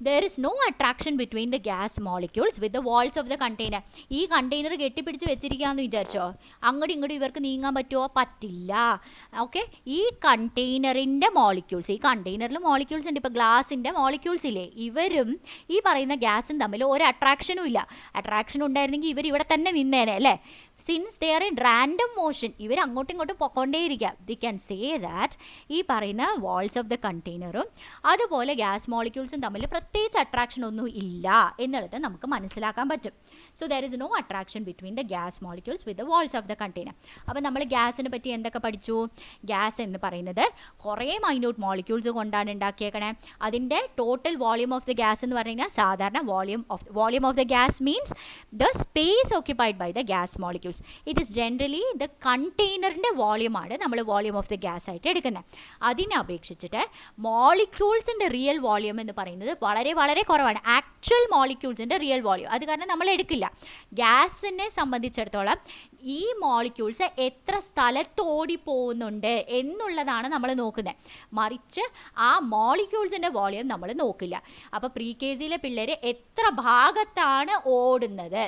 there is no attraction between the gas molecules with the walls of the container. ഈ കണ്ടെയ്നർ കെട്ടിപ്പിടിച്ച് വെച്ചിരിക്കുകയെന്ന് വിചാരിച്ചോ, അങ്ങോട്ടും ഇങ്ങോട്ടും ഇവർക്ക് നീങ്ങാൻ പറ്റുമോ? പറ്റില്ല. ഓക്കെ, ഈ കണ്ടെയ്നറിൻ്റെ മോളിക്യൂൾസ്, ഈ കണ്ടെയ്നറിൽ മോളിക്യൂൾസ് ഉണ്ട്. ഇപ്പോൾ ഗ്ലാസിൻ്റെ മോളിക്യൂൾസ് ഇല്ലേ, ഇവരും ഈ പറയുന്ന ഗ്യാസും തമ്മിൽ ഒരു അട്രാക്ഷനും ഇല്ല. അട്രാക്ഷൻ ഉണ്ടായിരുന്നെങ്കിൽ ഇവർ ഇവിടെ തന്നെ നിന്നേനെ അല്ലേ. Since they are in random motion, ഇവർ അങ്ങോട്ടും ഇങ്ങോട്ടും പൊക്കോണ്ടേയിരിക്കുക. ദി ക്യാൻ സേ ദാറ്റ് ഈ പറയുന്ന വാൾസ് ഓഫ് ദ കണ്ടെയ്നറും അതുപോലെ ഗ്യാസ് മോളിക്യൂൾസും തമ്മിൽ പ്രത്യേകിച്ച് അട്രാക്ഷൻ ഒന്നും ഇല്ല എന്നുള്ളത് നമുക്ക് മനസ്സിലാക്കാൻ പറ്റും. So there is no attraction between the gas molecules with the walls of the container. അപ്പോൾ നമ്മൾ ഗ്യാസിനെ പറ്റി എന്തൊക്കെ പഠിച്ചു? ഗ്യാസ് എന്ന് പറയുന്നത് കുറേ മൈന്യൂട്ട് മോളിക്യൂൾസ് കൊണ്ടാണ് ഉണ്ടാക്കിയേക്കണേ. അതിൻ്റെ total volume of the gas എന്ന് പറഞ്ഞാൽ സാധാരണ volume of the gas means the space occupied by the gas molecules. It is generally the കണ്ടെയ്നറിൻ്റെ വോളിയമാണ് നമ്മൾ വോളിയം ഓഫ് ദ ഗ്യാസ് ആയിട്ട് എടുക്കുന്നത്. അതിനെ അപേക്ഷിച്ചിട്ട് മോളിക്യൂൾസിൻ്റെ റിയൽ വോളിയം എന്ന് പറയുന്നത് വളരെ വളരെ കുറവാണ്. ആക്ച്വൽ മോളിക്യൂൾസിൻ്റെ റിയൽ വോളിയം അത് കാരണം നമ്മൾ എടുക്കില്ല. ഗ്യാസിനെ സംബന്ധിച്ചിടത്തോളം ഈ മോളിക്യൂൾസ് എത്ര സ്ഥലത്തോടി പോകുന്നുണ്ട് എന്നുള്ളതാണ് നമ്മൾ നോക്കുന്നത്, മറിച്ച് ആ മോളിക്യൂൾസിൻ്റെ വോളിയം നമ്മൾ നോക്കില്ല. അപ്പോൾ പ്രീ കെ ജിയിലെ പിള്ളേർ എത്ര ഭാഗത്താണ് ഓടുന്നത്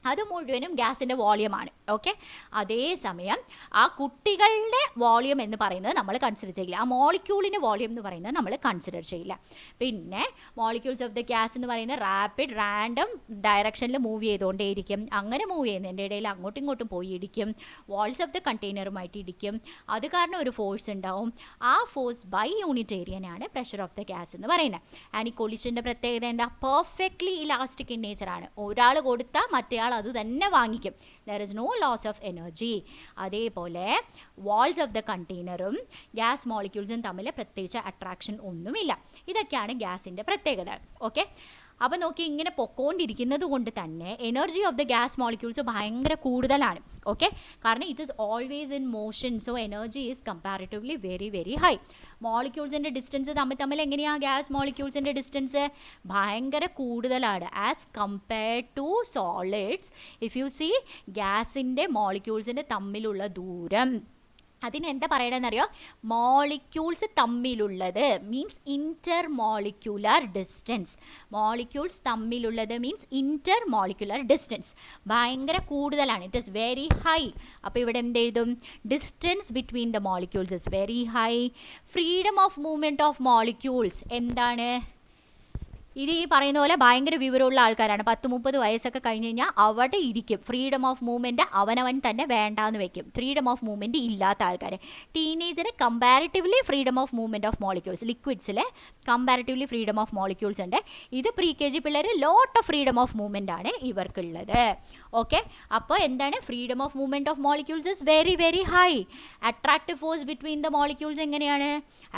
അത് മുഴുവനും ഗ്യാസിൻ്റെ വോളിയമാണ്. ഓക്കെ, അതേസമയം ആ കുട്ടികളുടെ വോളിയം എന്ന് പറയുന്നത് നമ്മൾ കൺസിഡർ ചെയ്യില്ല, ആ മോളിക്യൂളിൻ്റെ വോളിയം എന്ന് പറയുന്നത് നമ്മൾ കൺസിഡർ ചെയ്യില്ല. പിന്നെ മോളിക്യൂൾസ് ഓഫ് ദ ഗ്യാസ് എന്ന് പറയുന്നത് റാപ്പിഡ് റാൻഡം ഡയറക്ഷനിൽ മൂവ് ചെയ്തുകൊണ്ടേയിരിക്കും. അങ്ങനെ മൂവ് ചെയ്യുന്നതിൻ്റെ ഇടയിൽ അങ്ങോട്ടും ഇങ്ങോട്ടും പോയി ഇടിക്കും, വാൾസ് ഓഫ് ദ കണ്ടെയ്നറുമായിട്ട് ഇടിക്കും. അത് കാരണം ഒരു ഫോഴ്സ് ഉണ്ടാവും. ആ ഫോഴ്സ് ബൈ യൂണിറ്റ് ഏരിയനാണ് പ്രഷർ ഓഫ് ദ ഗ്യാസ് എന്ന് പറയുന്നത്. ആൻഡ് ഈ കൊളിഷൻ്റെ പ്രത്യേകത എന്താ? പെർഫെക്റ്റ്ലി ഇലാസ്റ്റിക് ഇൻ നേച്ചറാണ്. ഒരാൾ കൊടുത്താൽ മറ്റേയാൾ അത് തന്നെ വാങ്ങിക്കും. There is no loss of energy. അതേപോലെ വാൾസ് ഓഫ് ദ കണ്ടെയ്നറും ഗ്യാസ് മോളിക്യൂൾസും തമ്മിൽ പ്രത്യേകിച്ച് അട്രാക്ഷൻ ഒന്നുമില്ല. ഇതൊക്കെയാണ് ഗ്യാസിൻ്റെ പ്രത്യേകത. ഓക്കെ, അപ്പോൾ നോക്കി ഇങ്ങനെ പൊക്കോണ്ടിരിക്കുന്നത് കൊണ്ട് തന്നെ energy of the gas molecules ഭയങ്കര കൂടുതലാണ്. ഓക്കെ, കാരണം it is always in motion, so energy is comparatively very very high. മോളിക്യൂൾസിൻ്റെ ഡിസ്റ്റൻസ് തമ്മിൽ എങ്ങനെയാണ്? ഗ്യാസ് മോളിക്യൂൾസിൻ്റെ ഡിസ്റ്റൻസ് ഭയങ്കര കൂടുതലാണ് as compared to solids. If you see ഗ്യാസിൻ്റെ മോളിക്യൂൾസിൻ്റെ തമ്മിലുള്ള ദൂരം, അതിനെന്താ പറയണമെന്നറിയോ? മോളിക്യൂൾസ് തമ്മിലുള്ളത് means intermolecular distance. Molecules തമ്മിലുള്ളത് മീൻസ് ഇൻറ്റർ മോളിക്യുലർ ഡിസ്റ്റൻസ് ഭയങ്കര കൂടുതലാണ്. It is very high. അപ്പോൾ ഇവിടെ എന്ത് എഴുതും? Distance between the molecules is very high. Freedom of movement of molecules എന്താണ്? ഇത് ഈ പറയുന്ന പോലെ ഭയങ്കര വിവരമുള്ള ആൾക്കാരാണ്. 10-30 വയസ്സൊക്കെ കഴിഞ്ഞ് കഴിഞ്ഞാൽ അവിടെ ഇരിക്കും. ഫ്രീഡം ഓഫ് മൂവ്മെൻറ്റ് അവനവൻ തന്നെ വേണ്ടാന്ന് വെക്കും. ഫ്രീഡം ഓഫ് മൂവ്മെൻറ്റ് ഇല്ലാത്ത ആൾക്കാർ. ടീനേജറിന് comparatively freedom of movement of molecules, ലിക്വിഡ്സിൽ കമ്പാരിറ്റീവ്ലി ഫ്രീഡം ഓഫ് മോളിക്യൂൾസ് ഉണ്ട്. ഇത് പ്രീ കെ ജി പിള്ളേർ lot of freedom of movement ആണ് ഇവർക്കുള്ളത്. ഓക്കെ, അപ്പോൾ എന്താണ്? Freedom of movement of molecules is very very high. Attractive force between the molecules എങ്ങനെയാണ്?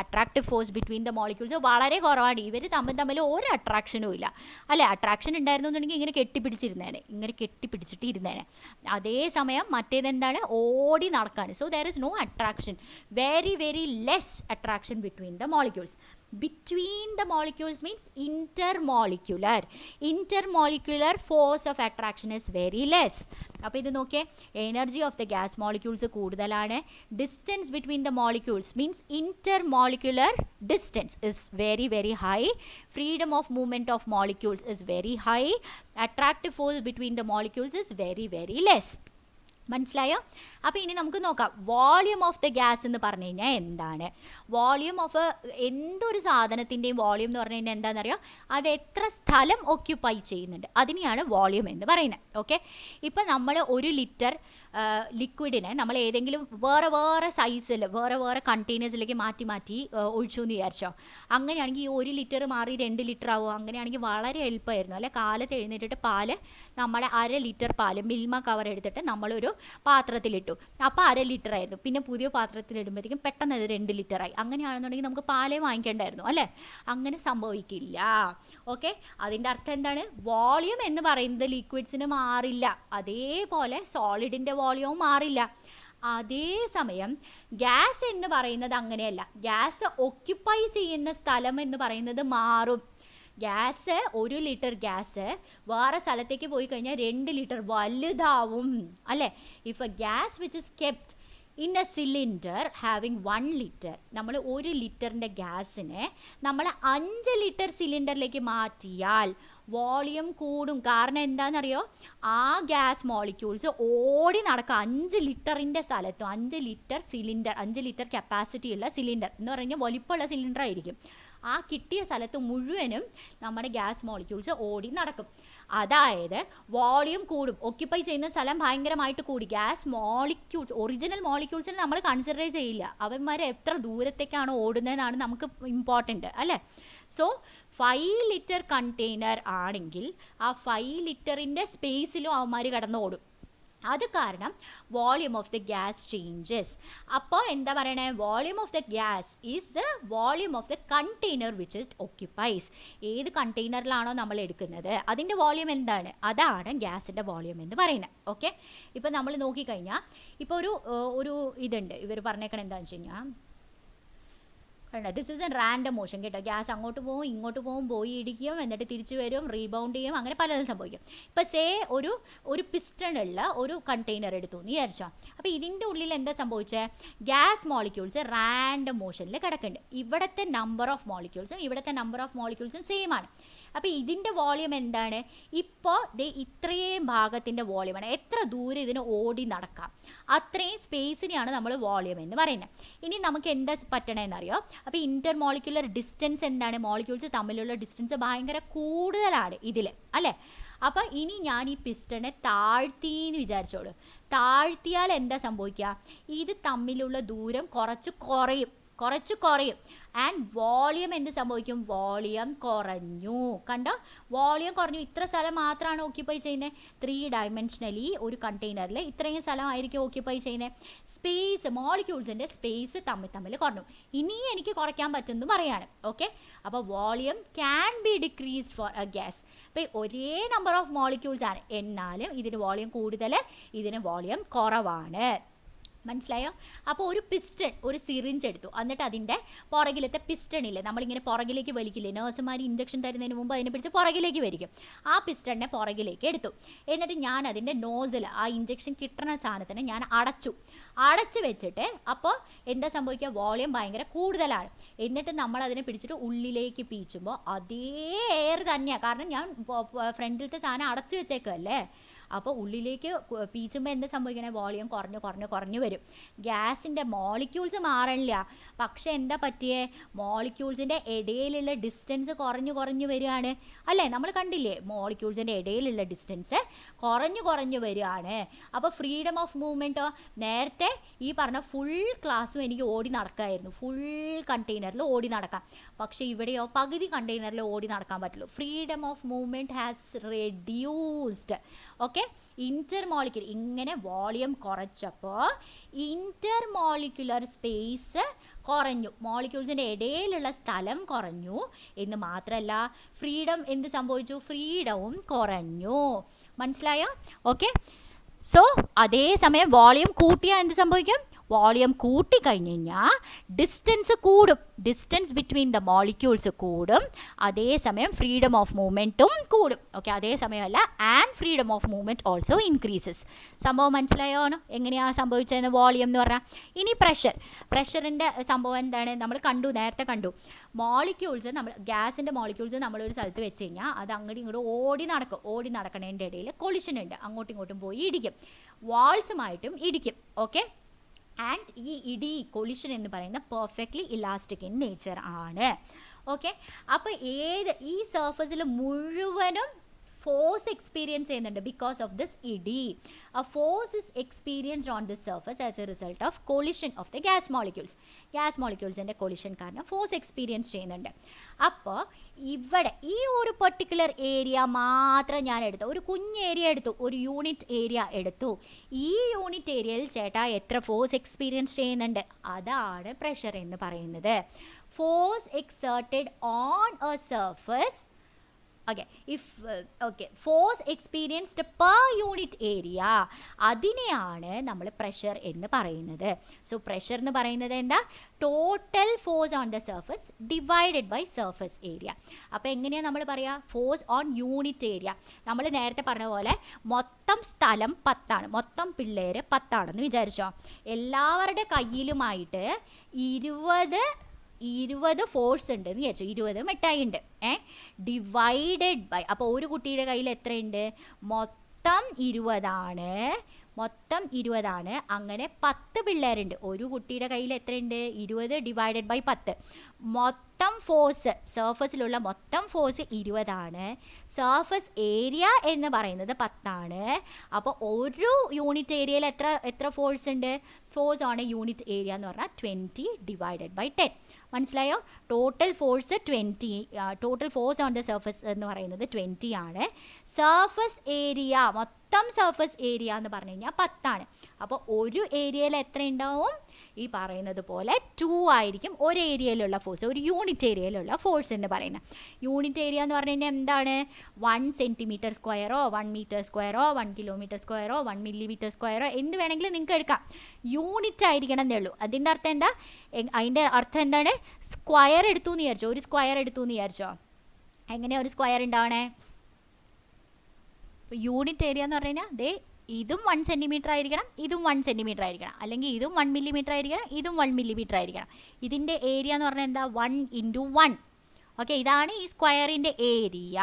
Attractive force between the molecules വളരെ കുറവാണ്. ഇവർ തമ്മിൽ ഒരു അട്രാക്ഷനും ഇല്ല അല്ലേ? അട്രാക്ഷൻ ഉണ്ടായിരുന്നു എന്നുണ്ടെങ്കിൽ ഇങ്ങനെ കെട്ടിപ്പിടിച്ചിട്ട് ഇരുന്നേനെ. അതേസമയം മറ്റേതെന്താണ്? ഓടി നടക്കാണ്. So there is no attraction, very very less attraction between the molecules. between the molecules means intermolecular. Intermolecular force of attraction is very less. അപ്പോൾ ഇത് നോക്കിയേ, energy of the gas molecules കൂടുതലാണ്. Distance between the molecules means intermolecular distance is very very high. Freedom of movement of molecules is very high. Attractive force between the molecules is very very less. മനസ്സിലായോ? അപ്പോൾ ഇനി നമുക്ക് നോക്കാം വോളിയം ഓഫ് ദ ഗ്യാസ് എന്ന് പറഞ്ഞു കഴിഞ്ഞാൽ എന്താണ്. വോളിയം ഓഫ് എന്തൊരു സാധനത്തിൻ്റെയും വോളിയം എന്ന് പറഞ്ഞു കഴിഞ്ഞാൽ എന്താണെന്നറിയോ, അത് എത്ര സ്ഥലം ഓക്യുപ്പൈ ചെയ്യുന്നുണ്ട് അതിനെയാണ് വോളിയം എന്ന് പറയുന്നത്. ഓക്കെ, ഇപ്പം നമ്മൾ 1 ലിറ്റർ ലിക്വിഡിനെ നമ്മൾ ഏതെങ്കിലും വേറെ വേറെ സൈസിൽ വേറെ വേറെ കണ്ടെയ്നേഴ്സിലേക്ക് മാറ്റി മാറ്റി ഒഴിച്ചു എന്ന് വിചാരിച്ചോ. അങ്ങനെയാണെങ്കിൽ ഈ 1 ലിറ്റർ മാറി 2 ലിറ്റർ ആവുമോ? അങ്ങനെയാണെങ്കിൽ വളരെ എളുപ്പമായിരുന്നു അല്ലെ. കാലത്ത് എഴുന്നേറ്റിട്ട് പാല് നമ്മുടെ 1/2 ലിറ്റർ പാല് മിൽമ കവർ എടുത്തിട്ട് നമ്മളൊരു പാത്രത്തിലിട്ടു, അപ്പോൾ 1/2 ലിറ്റർ ആയിരുന്നു. പിന്നെ പുതിയ പാത്രത്തിലിടുമ്പോഴത്തേക്കും പെട്ടെന്ന് അത് 2 ലിറ്ററായി. അങ്ങനെയാണെന്നുണ്ടെങ്കിൽ നമുക്ക് പാലേ വാങ്ങിക്കേണ്ടായിരുന്നു അല്ലേ. അങ്ങനെ സംഭവിക്കില്ല. ഓക്കെ, അതിൻ്റെ അർത്ഥം എന്താണ്? വോളിയം എന്ന് പറയുന്നത് ലിക്വിഡ്സിന് മാറില്ല, അതേപോലെ സോളിഡിൻ്റെ വോളിയവും മാറില്ല. അതേസമയം ഗ്യാസ് എന്ന് പറയുന്നത് അങ്ങനെയല്ല. ഗ്യാസ് ഒക്യുപ്പൈ ചെയ്യുന്ന സ്ഥലം എന്ന് പറയുന്നത് മാറും. ഗ്യാസ് 1 ലിറ്റർ ഗ്യാസ് വേറെ സ്ഥലത്തേക്ക് പോയി കഴിഞ്ഞാൽ 2 ലിറ്റർ വലുതാവും അല്ലേ. If A gas which is kept in A cylinder having 1 litre, നമ്മൾ 1 ലിറ്ററിൻ്റെ ഗ്യാസിനെ നമ്മൾ 5 ലിറ്റർ സിലിണ്ടറിലേക്ക് മാറ്റിയാൽ വോളിയം കൂടും. കാരണം എന്താണെന്നറിയോ, ആ ഗ്യാസ് മോളിക്യൂൾസ് ഓടി നടക്കുക 5 ലിറ്ററിൻ്റെ സ്ഥലത്തും. 5 ലിറ്റർ സിലിണ്ടർ, 5 ലിറ്റർ കപ്പാസിറ്റി ഉള്ള സിലിണ്ടർ എന്ന് പറഞ്ഞാൽ വലിപ്പമുള്ള സിലിണ്ടർ ആയിരിക്കും. ആ കിട്ടിയ സ്ഥലത്ത് മുഴുവനും നമ്മുടെ ഗ്യാസ് മോളിക്യൂൾസ് ഓടി നടക്കും. അതായത് വോളിയം കൂടും, ഒക്യുപ്പൈ ചെയ്യുന്ന സ്ഥലം ഭയങ്കരമായിട്ട് കൂടി. ഗ്യാസ് മോളിക്യൂൾസ്, ഒറിജിനൽ മോളിക്യൂൾസിനെ നമ്മൾ കൺസിഡർ ചെയ്യില്ല. അവന്മാർ എത്ര ദൂരത്തേക്കാണ് ഓടുന്നതെന്നാണ് നമുക്ക് ഇമ്പോർട്ടൻ്റ് അല്ലേ. സോ 5 ലിറ്റർ കണ്ടെയ്നർ ആണെങ്കിൽ ആ 5 ലിറ്ററിൻ്റെ സ്പേസിലും അവന്മാർ കടന്ന് ഓടും. അത് കാരണം volume of the gas changes. അപ്പോൾ എന്താ പറയണേ, volume of the gas is the volume of the container which it occupies. ഏത് കണ്ടെയ്നറിലാണോ നമ്മൾ എടുക്കുന്നത് അതിൻ്റെ വോളിയം എന്താണ്, അതാണ് ഗ്യാസിൻ്റെ വോളിയം എന്ന് പറയുന്നത്. ഓക്കെ, ഇപ്പോൾ നമ്മൾ നോക്കിക്കഴിഞ്ഞാൽ ഇപ്പോൾ ഒരു ഇതുണ്ട്, ഇവർ പറഞ്ഞേക്കണം എന്താണെന്ന് വെച്ച് കഴിഞ്ഞാൽ, this is A random motion കേട്ടോ. ഗ്യാസ് അങ്ങോട്ട് പോകും ഇങ്ങോട്ട് പോകും, പോയി ഇടിക്കും, എന്നിട്ട് തിരിച്ചു വരും, റീബൗണ്ട് ചെയ്യും, അങ്ങനെ പലതും സംഭവിക്കും. ഇപ്പോൾ ഒരു പിസ്റ്റൺ ഉള്ള ഒരു കണ്ടെയ്നർ എടുത്തു എന്ന് വിചാരിച്ചോ. അപ്പോൾ ഇതിൻ്റെ ഉള്ളിൽ എന്താ സംഭവിച്ചത്, ഗ്യാസ് മോളിക്യൂൾസ് റാൻഡം മോഷനിൽ കിടക്കുന്നുണ്ട്. ഇവിടുത്തെ നമ്പർ ഓഫ് മോളിക്യൂൾസും ഇവിടുത്തെ നമ്പർ ഓഫ് മോളിക്യൂൾസും സെയിം ആണ്. അപ്പോൾ ഇതിൻ്റെ വോളിയം എന്താണ്, ഇപ്പോൾ ഇത്രയും ഭാഗത്തിൻ്റെ വോളിയമാണ്. എത്ര ദൂരം ഇതിന് ഓടി നടക്കാം അത്രയും സ്പേസിനെയാണ് നമ്മൾ വോളിയം എന്ന് പറയുന്നത്. ഇനി നമുക്ക് എന്താ പറ്റണമെന്നറിയോ, അപ്പോൾ ഇന്റർമോളിക്കുലർ ഡിസ്റ്റൻസ് എന്താണ്, മോളിക്യൂൾസ് തമ്മിലുള്ള ഡിസ്റ്റൻസ് ഭയങ്കര കൂടുതലാണ് ഇതിൽ അല്ലേ. അപ്പോൾ ഇനി ഞാൻ ഈ പിസ്റ്റനെ താഴ്ത്തിയെന്ന് വിചാരിച്ചോളൂ. താഴ്ത്തിയാൽ എന്താ സംഭവിക്കുക, ഇത് തമ്മിലുള്ള ദൂരം കുറച്ച് കുറയും. ആൻഡ് വോളിയം എന്ത് സംഭവിക്കും, വോളിയം കുറഞ്ഞു. കണ്ടോ, വോളിയം കുറഞ്ഞു. ഇത്ര സ്ഥലം മാത്രമാണ് ഓക്യുപ്പൈ ചെയ്യുന്നത്. 3 ഡയമെൻഷനലി ഒരു കണ്ടെയ്നറിൽ ഇത്രയും സ്ഥലമായിരിക്കും ഓക്യുപ്പൈ ചെയ്യുന്നത്. സ്പേസ്, മോളിക്യൂൾസിൻ്റെ സ്പേസ് തമ്മിൽ കുറഞ്ഞു. ഇനിയും എനിക്ക് കുറയ്ക്കാൻ പറ്റുമെന്ന് പറയാണ്. ഓക്കെ, അപ്പോൾ volume can be decreased for a gas. അപ്പോൾ ഒരേ നമ്പർ ഓഫ് മോളിക്യൂൾസ് ആണ്, എന്നാലും ഇതിന് വോളിയം കൂടുതൽ, ഇതിന് വോളിയം കുറവാണ്. മനസ്സിലായോ? അപ്പോൾ ഒരു പിസ്റ്റൺ, ഒരു സിറിഞ്ച് എടുത്തു, എന്നിട്ട് അതിൻ്റെ പുറകിലത്തെ പിസ്റ്റണില്ലേ, നമ്മളിങ്ങനെ പുറകിലേക്ക് വലിക്കില്ലേ, നേഴ്സുമാർ ഇഞ്ചക്ഷൻ തരുന്നതിന് മുമ്പ് അതിനെ പിടിച്ച് പുറകിലേക്ക് വലിക്കും. ആ പിസ്റ്റണിനെ പുറകിലേക്ക് എടുത്തു. എന്നിട്ട് ഞാൻ അതിൻ്റെ നോസിൽ, ആ ഇഞ്ചക്ഷൻ കിട്ടുന്ന സാധനത്തിന് ഞാൻ അടച്ചു വെച്ചിട്ട്, അപ്പോൾ എന്താ സംഭവിക്കുക, വോളിയം ഭയങ്കര കൂടുതലാണ്. എന്നിട്ട് നമ്മൾ അതിനെ പിടിച്ചിട്ട് ഉള്ളിലേക്ക് പീച്ചുമ്പോൾ അതേ എയർ തന്നെയാണ്. കാരണം ഞാൻ ഫ്രണ്ടിലത്തെ സാധനം അടച്ചു വെച്ചേക്കല്ലേ. അപ്പോൾ ഉള്ളിലേക്ക് പീച്ചുമ്പോൾ എന്താ സംഭവിക്കണേ, വോളിയം കുറഞ്ഞു വരും. ഗ്യാസിൻ്റെ മോളിക്യൂൾസ് മാറില്ല, പക്ഷെ എന്താ പറ്റിയേ, മോളിക്യൂൾസിൻ്റെ ഇടയിലുള്ള ഡിസ്റ്റൻസ് കുറഞ്ഞു വരികയാണ് അല്ലേ. നമ്മൾ കണ്ടില്ലേ, മോളിക്യൂൾസിൻ്റെ ഇടയിലുള്ള ഡിസ്റ്റൻസ് കുറഞ്ഞു വരികയാണ്. അപ്പോൾ ഫ്രീഡം ഓഫ് മൂവ്മെൻറ്റോ, നേരത്തെ ഈ പറഞ്ഞ ഫുൾ ക്ലാസ്സും എനിക്ക് ഓടി നടക്കാമായിരുന്നു, ഫുൾ കണ്ടെയ്നറിൽ ഓടി നടക്കാം. പക്ഷേ ഇവിടെയോ പകുതി കണ്ടെയ്നറിൽ ഓടി നടക്കാൻ പറ്റുള്ളൂ. Freedom of movement has reduced. Okay, intermolecular, ഇങ്ങനെ വോളിയം കുറച്ചപ്പോൾ ഇന്റർമോളിക്കുലർ സ്പേസ് കുറഞ്ഞു, മോളിക്യൂൾസിൻ്റെ ഇടയിലുള്ള സ്ഥലം കുറഞ്ഞു എന്ന് മാത്രമല്ല ഫ്രീഡം എന്ത് സംഭവിച്ചു, ഫ്രീഡവും കുറഞ്ഞു. മനസ്സിലായോ? ഓക്കെ, സോ അതേസമയം വോളിയം കൂട്ടിയാൽ എന്ത് സംഭവിക്കും, വോളിയം കൂട്ടിക്കഴിഞ്ഞ് കഴിഞ്ഞാൽ ഡിസ്റ്റൻസ് കൂടും, ഡിസ്റ്റൻസ് ബിറ്റ്വീൻ ദ മോളിക്യൂൾസ് കൂടും, അതേസമയം ഫ്രീഡം ഓഫ് മൂവ്മെൻറ്റും കൂടും. ഓക്കെ, അതേസമയമല്ല and freedom of movement also increases. സംഭവം മനസ്സിലായോ? എങ്ങനെയാണ് സംഭവിച്ചതെന്ന് വോളിയം എന്ന് പറഞ്ഞാൽ. ഇനി പ്രഷറിൻ്റെ സംഭവം എന്താണ്? നമ്മൾ നേരത്തെ കണ്ടു, മോളിക്യൂൾസ് ഗ്യാസിൻ്റെ മോളിക്യൂൾസ് നമ്മളൊരു സ്ഥലത്ത് വെച്ച് കഴിഞ്ഞാൽ അത് അങ്ങോട്ടും ഇങ്ങോട്ടും ഓടി നടക്കണതിൻ്റെ ഇടയിൽ കൊളിഷൻ ഉണ്ട്, അങ്ങോട്ടും ഇങ്ങോട്ടും പോയി ഇടിക്കും, വാൾസുമായിട്ടും ഇടിക്കും. ഓക്കെ, ആൻഡ് ഈ കൊളിഷൻ എന്ന് പറയുന്നത് പെർഫെക്റ്റ്ലി ഇലാസ്റ്റിക് ഇൻ നേച്ചർ ആണ്. ഓക്കെ, അപ്പോൾ ഈ സർഫസിൽ മുഴുവനും ഫോഴ്സ് എക്സ്പീരിയൻസ് ചെയ്യുന്നുണ്ട് ബിക്കോസ് ഓഫ് ദിസ് ഇടി. A force is experienced on this surface as a result of collision of the gas molecules. Gas മോളിക്യൂൾസിൻ്റെ കൊളിഷൻ കാരണം ഫോഴ്സ് എക്സ്പീരിയൻസ് ചെയ്യുന്നുണ്ട്. അപ്പോൾ ഇവിടെ ഈ ഒരു പെർട്ടിക്കുലർ ഏരിയ മാത്രം ഞാൻ എടുത്തു, ഒരു കുഞ്ഞ് ഏരിയ എടുത്തു, ഒരു യൂണിറ്റ് ഏരിയ എടുത്തു. ഈ യൂണിറ്റ് ഏരിയയിൽ ചേട്ടാ എത്ര ഫോഴ്സ് എക്സ്പീരിയൻസ് ചെയ്യുന്നുണ്ട്? അതാണ് പ്രഷർ എന്ന് പറയുന്നത്. Force exerted on A surface. Force experienced per unit area, അതിനെയാണ് നമ്മൾ പ്രഷർ എന്ന് പറയുന്നത്. സോ പ്രഷർ എന്ന് പറയുന്നത് എന്താ? Total force on the surface divided by surface area. അപ്പോൾ എങ്ങനെയാണ് നമ്മൾ പറയുക? Force on unit area. നമ്മൾ നേരത്തെ പറഞ്ഞ പോലെ മൊത്തം സ്ഥലം 10 മൊത്തം പിള്ളേർ 10 വിചാരിച്ചോ. എല്ലാവരുടെ കയ്യിലുമായിട്ട് 20 ഫോഴ്സ് ഉണ്ട് എന്ന് വിചാരിച്ചു, 20 മിഠായി ഉണ്ട്. ഡിവൈഡഡ് ബൈ, അപ്പോൾ ഒരു കുട്ടിയുടെ കയ്യിൽ എത്രയുണ്ട്? മൊത്തം 20 ആണ്. അങ്ങനെ 10 പിള്ളേരുണ്ട്. ഒരു കുട്ടിയുടെ കയ്യിൽ എത്രയുണ്ട്? 20 ഡിവൈഡഡ് ബൈ 10. മൊത്തം ഫോഴ്സ്, സർഫസിലുള്ള മൊത്തം ഫോഴ്സ് 20 ആണ്. സർഫസ് ഏരിയ എന്ന് പറയുന്നത് 10. അപ്പോൾ ഒരു യൂണിറ്റ് ഏരിയയിൽ എത്ര ഫോഴ്സ് ഉണ്ട്? ഫോഴ്സ് ആണ് യൂണിറ്റ് ഏരിയ എന്ന് പറഞ്ഞാൽ 20 ഡിവൈഡഡ് ബൈ 10. മനസ്സിലായോ? Total force 20, total force on the surface എന്ന് പറയുന്നത് 20 ആണ്. സർഫസ് ഏരിയ, മൊത്തം സർഫസ് ഏരിയ എന്ന് പറഞ്ഞു കഴിഞ്ഞാൽ 10. അപ്പോൾ ഒരു ഏരിയയിൽ എത്ര ഉണ്ടാവും? ഈ പറയുന്നത് പോലെ 2 ആയിരിക്കും ഒരു ഏരിയയിലുള്ള ഫോഴ്സ്, ഒരു യൂണിറ്റ് ഏരിയയിലുള്ള ഫോഴ്സ് എന്ന് പറയുന്നത്. യൂണിറ്റ് ഏരിയ എന്ന് പറഞ്ഞു കഴിഞ്ഞാൽ എന്താണ്? 1 സെൻറ്റിമീറ്റർ സ്ക്വയറോ 1 മീറ്റർ സ്ക്വയറോ 1 കിലോമീറ്റർ സ്ക്വയറോ 1 മില്ലിമീറ്റർ സ്ക്വയറോ എന്ത് വേണമെങ്കിലും നിങ്ങൾക്ക് എടുക്കാം. യൂണിറ്റ് ആയിരിക്കണം എന്നേ ഉള്ളൂ. അതിൻ്റെ അർത്ഥം എന്താ? അതിൻ്റെ അർത്ഥം എന്താണ്? സ്ക്വയർ എടുത്തു എന്ന് വിചാരിച്ചോ, ഒരു സ്ക്വയർ എടുത്തു എന്ന് വിചാരിച്ചോ. എങ്ങനെയാണ് ഒരു സ്ക്വയർ ഉണ്ടാവണേ? ഇപ്പോൾ യൂണിറ്റ് ഏരിയ എന്ന് പറഞ്ഞു കഴിഞ്ഞാൽ ഇതും 1 സെൻറ്റിമീറ്റർ ആയിരിക്കണം, ഇതും 1 സെൻറ്റിമീറ്റർ ആയിരിക്കണം, അല്ലെങ്കിൽ ഇതും 1 മില്ലിമീറ്റർ ആയിരിക്കണം, ഇതും 1 മില്ലിമീറ്റർ ആയിരിക്കണം. ഇതിൻ്റെ ഏരിയ എന്ന് പറഞ്ഞാൽ എന്താ? 1 × 1. ഓക്കെ, ഇതാണ് ഈ സ്ക്വയറിൻ്റെ ഏരിയ.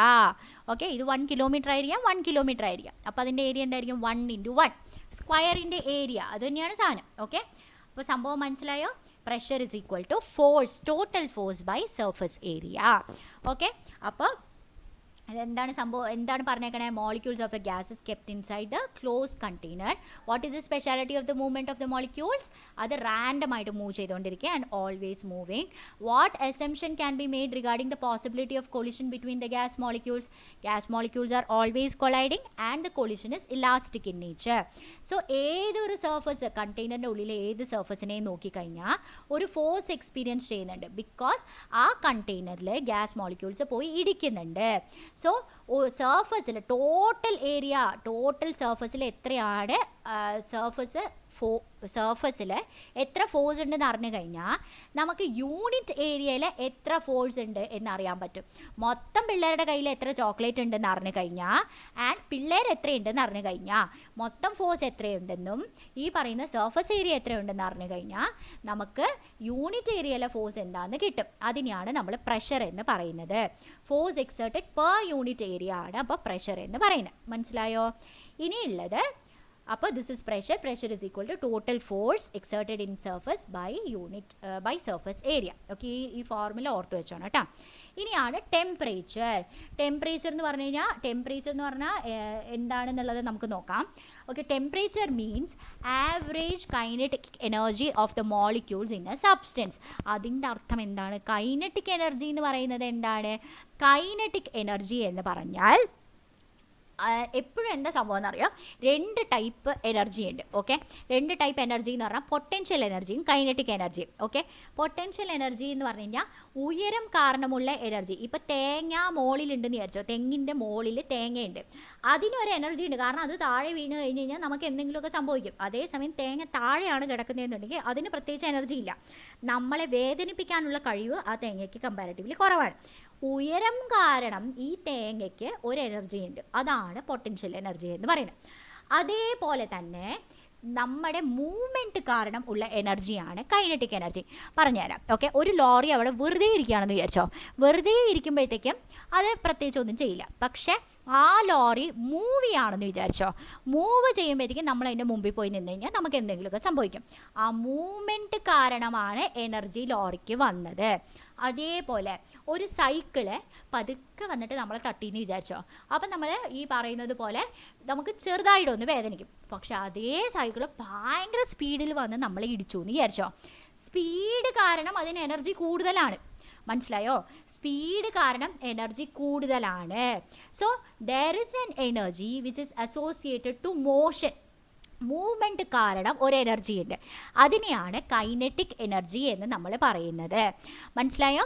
ഓക്കെ, ഇത് 1 കിലോമീറ്റർ ആയിരിക്കാം, 1 കിലോമീറ്റർ ആയിരിക്കാം. അപ്പോൾ അതിൻ്റെ ഏരിയ എന്തായിരിക്കും? 1 × 1. സ്ക്വയറിൻ്റെ ഏരിയ അത് തന്നെയാണ് സാധനം. ഓക്കെ, അപ്പോൾ സംഭവം മനസ്സിലായോ? Pressure is equal to force, total force by surface area. Okay, അപ്പോൾ അതെന്താണ് സംഭവം? എന്താണ് പറഞ്ഞേക്കണേ? Molecules of the gases kept inside the close container. What is the speciality of the movement of the molecules? അത് റാൻഡമായിട്ട് മൂവ് ചെയ്തുകൊണ്ടിരിക്കുക and always moving. What assumption can be made regarding the possibility of collision between the gas molecules? Gas molecules are always colliding and the collision is elastic in nature. So ഏതൊരു സർഫസ്, കണ്ടെയ്നറിൻ്റെ ഉള്ളിലെ ഏത് സർഫസിനെയും നോക്കിക്കഴിഞ്ഞാൽ ഒരു ഫോഴ്സ് എക്സ്പീരിയൻസ് ചെയ്യുന്നുണ്ട്, ബിക്കോസ് ആ കണ്ടെയ്നറിൽ ഗ്യാസ് മോളിക്യൂൾസ് പോയി ഇടിക്കുന്നുണ്ട്. സോ സർഫസിൽ ടോട്ടൽ ഏരിയ, ടോട്ടൽ സർഫസിൽ എത്രയാണ് സർഫസിൽ എത്ര ഫോഴ്സ് ഉണ്ടെന്ന് അറിഞ്ഞു കഴിഞ്ഞാൽ നമുക്ക് യൂണിറ്റ് ഏരിയയിൽ എത്ര ഫോഴ്സ് ഉണ്ട് എന്നറിയാൻ പറ്റും. മൊത്തം പിള്ളേരുടെ കയ്യിൽ എത്ര ചോക്ലേറ്റ് ഉണ്ടെന്ന് അറിഞ്ഞു കഴിഞ്ഞാൽ ആൻഡ് പിള്ളേർ എത്രയുണ്ടെന്ന് അറിഞ്ഞു കഴിഞ്ഞാൽ മൊത്തം ഫോഴ്സ് എത്രയുണ്ടെന്നും ഈ പറയുന്ന സർഫസ് ഏരിയ എത്രയുണ്ടെന്ന് അറിഞ്ഞു കഴിഞ്ഞാൽ നമുക്ക് യൂണിറ്റ് ഏരിയയിലെ ഫോഴ്സ് എന്താണെന്ന് കിട്ടും. അതിനെയാണ് നമ്മൾ പ്രഷർ എന്ന് പറയുന്നത്. Force exerted per unit area ആണ് അപ്പോൾ പ്രഷർ എന്ന് പറയുന്നത്. മനസ്സിലായോ? ഇനിയുള്ളത്, അപ്പോൾ this is pressure. Pressure is equal to total force exerted in surface by surface area. Okay, ഈ ഫോർമുല ഓർത്ത് വെച്ചോണം കേട്ടോ. ഇനിയാണ് ടെമ്പറേച്ചർ. ടെമ്പറേച്ചർ എന്ന് പറഞ്ഞാൽ എന്താണെന്നുള്ളത് നമുക്ക് നോക്കാം. Okay, temperature means average kinetic energy of the molecules in A substance. അതിൻ്റെ അർത്ഥം എന്താണ്? കൈനറ്റിക് എനർജി എന്ന് പറയുന്നത് എന്താണ്? കൈനറ്റിക് എനർജി എന്ന് പറഞ്ഞാൽ എപ്പോഴും എന്താ സംഭവം എന്നറിയാം, രണ്ട് ടൈപ്പ് എനർജി ഉണ്ട്. ഓക്കെ, രണ്ട് ടൈപ്പ് എനർജി എന്ന് പറഞ്ഞാൽ പൊട്ടൻഷ്യൽ എനർജിയും കൈനറ്റിക് എനർജിയും. ഓക്കെ, പൊട്ടൻഷ്യൽ എനർജി എന്ന് പറഞ്ഞു കഴിഞ്ഞാൽ ഉയരം കാരണമുള്ള എനർജി. ഇപ്പോൾ തേങ്ങ മുകളിലുണ്ടെന്ന് വിചാരിച്ചോ, തെങ്ങിൻ്റെ മുകളിൽ തേങ്ങയുണ്ട്, അതിനൊരു എനർജി ഉണ്ട്, കാരണം അത് താഴെ വീണ് കഴിഞ്ഞ് കഴിഞ്ഞാൽ നമുക്ക് എന്തെങ്കിലുമൊക്കെ സംഭവിക്കും. അതേസമയം തേങ്ങ താഴെയാണ് കിടക്കുന്നതെന്നുണ്ടെങ്കിൽ അതിന് പ്രത്യേകിച്ച് എനർജി ഇല്ല. നമ്മളെ വേദനിപ്പിക്കാനുള്ള കഴിവ് ആ തേങ്ങയ്ക്ക് കമ്പാരിറ്റീവ്ലി കുറവാണ്. ഉയരം കാരണം ഈ തേങ്ങയ്ക്ക് ഒരു എനർജി ഉണ്ട്, അതാണ് പൊട്ടൻഷ്യൽ എനർജി എന്ന് പറയുന്നത്. അതേപോലെ തന്നെ നമ്മുടെ മൂവ്മെൻറ്റ് കാരണം ഉള്ള എനർജിയാണ് കൈനറ്റിക് എനർജി. പറഞ്ഞുതരാം. ഓക്കെ, ഒരു ലോറി അവിടെ വെറുതെ ഇരിക്കുകയാണെന്ന് വിചാരിച്ചോ, വെറുതെ ഇരിക്കുമ്പോഴത്തേക്കും അത് പ്രത്യേകിച്ച് ഒന്നും ചെയ്യില്ല. പക്ഷേ ആ ലോറി മൂവ് ചെയ്യുകയാണെന്ന് വിചാരിച്ചോ, മൂവ് ചെയ്യുമ്പോഴത്തേക്കും നമ്മൾ അതിൻ്റെ മുമ്പിൽ പോയി നിന്ന് കഴിഞ്ഞാൽ നമുക്ക് എന്തെങ്കിലുമൊക്കെ സംഭവിക്കും. ആ മൂവ്മെൻറ്റ് കാരണമാണ് എനർജി ലോറിക്ക് വന്നത്. അതേപോലെ ഒരു സൈക്കിള് പതുക്കെ വന്നിട്ട് നമ്മളെ തട്ടിയെന്ന് വിചാരിച്ചോ, അപ്പം നമ്മൾ ഈ പറയുന്നത് പോലെ നമുക്ക് ചെറുതായിട്ടൊന്ന് വേദനിക്കും. പക്ഷെ അതേ സൈക്കിള് ഭയങ്കര സ്പീഡിൽ വന്ന് നമ്മളെ ഇടിച്ചു എന്ന് വിചാരിച്ചോ, സ്പീഡ് കാരണം അതിന് എനർജി കൂടുതലാണ്. മനസ്സിലായോ? സ്പീഡ് കാരണം എനർജി കൂടുതലാണ്. So there is an energy which is associated to motion. Movement കാരണം ഒരു എനർജി ഉണ്ട്, അതിനെയാണ് കൈനറ്റിക് എനർജി എന്ന് നമ്മൾ പറയുന്നത്. മനസ്സിലായോ?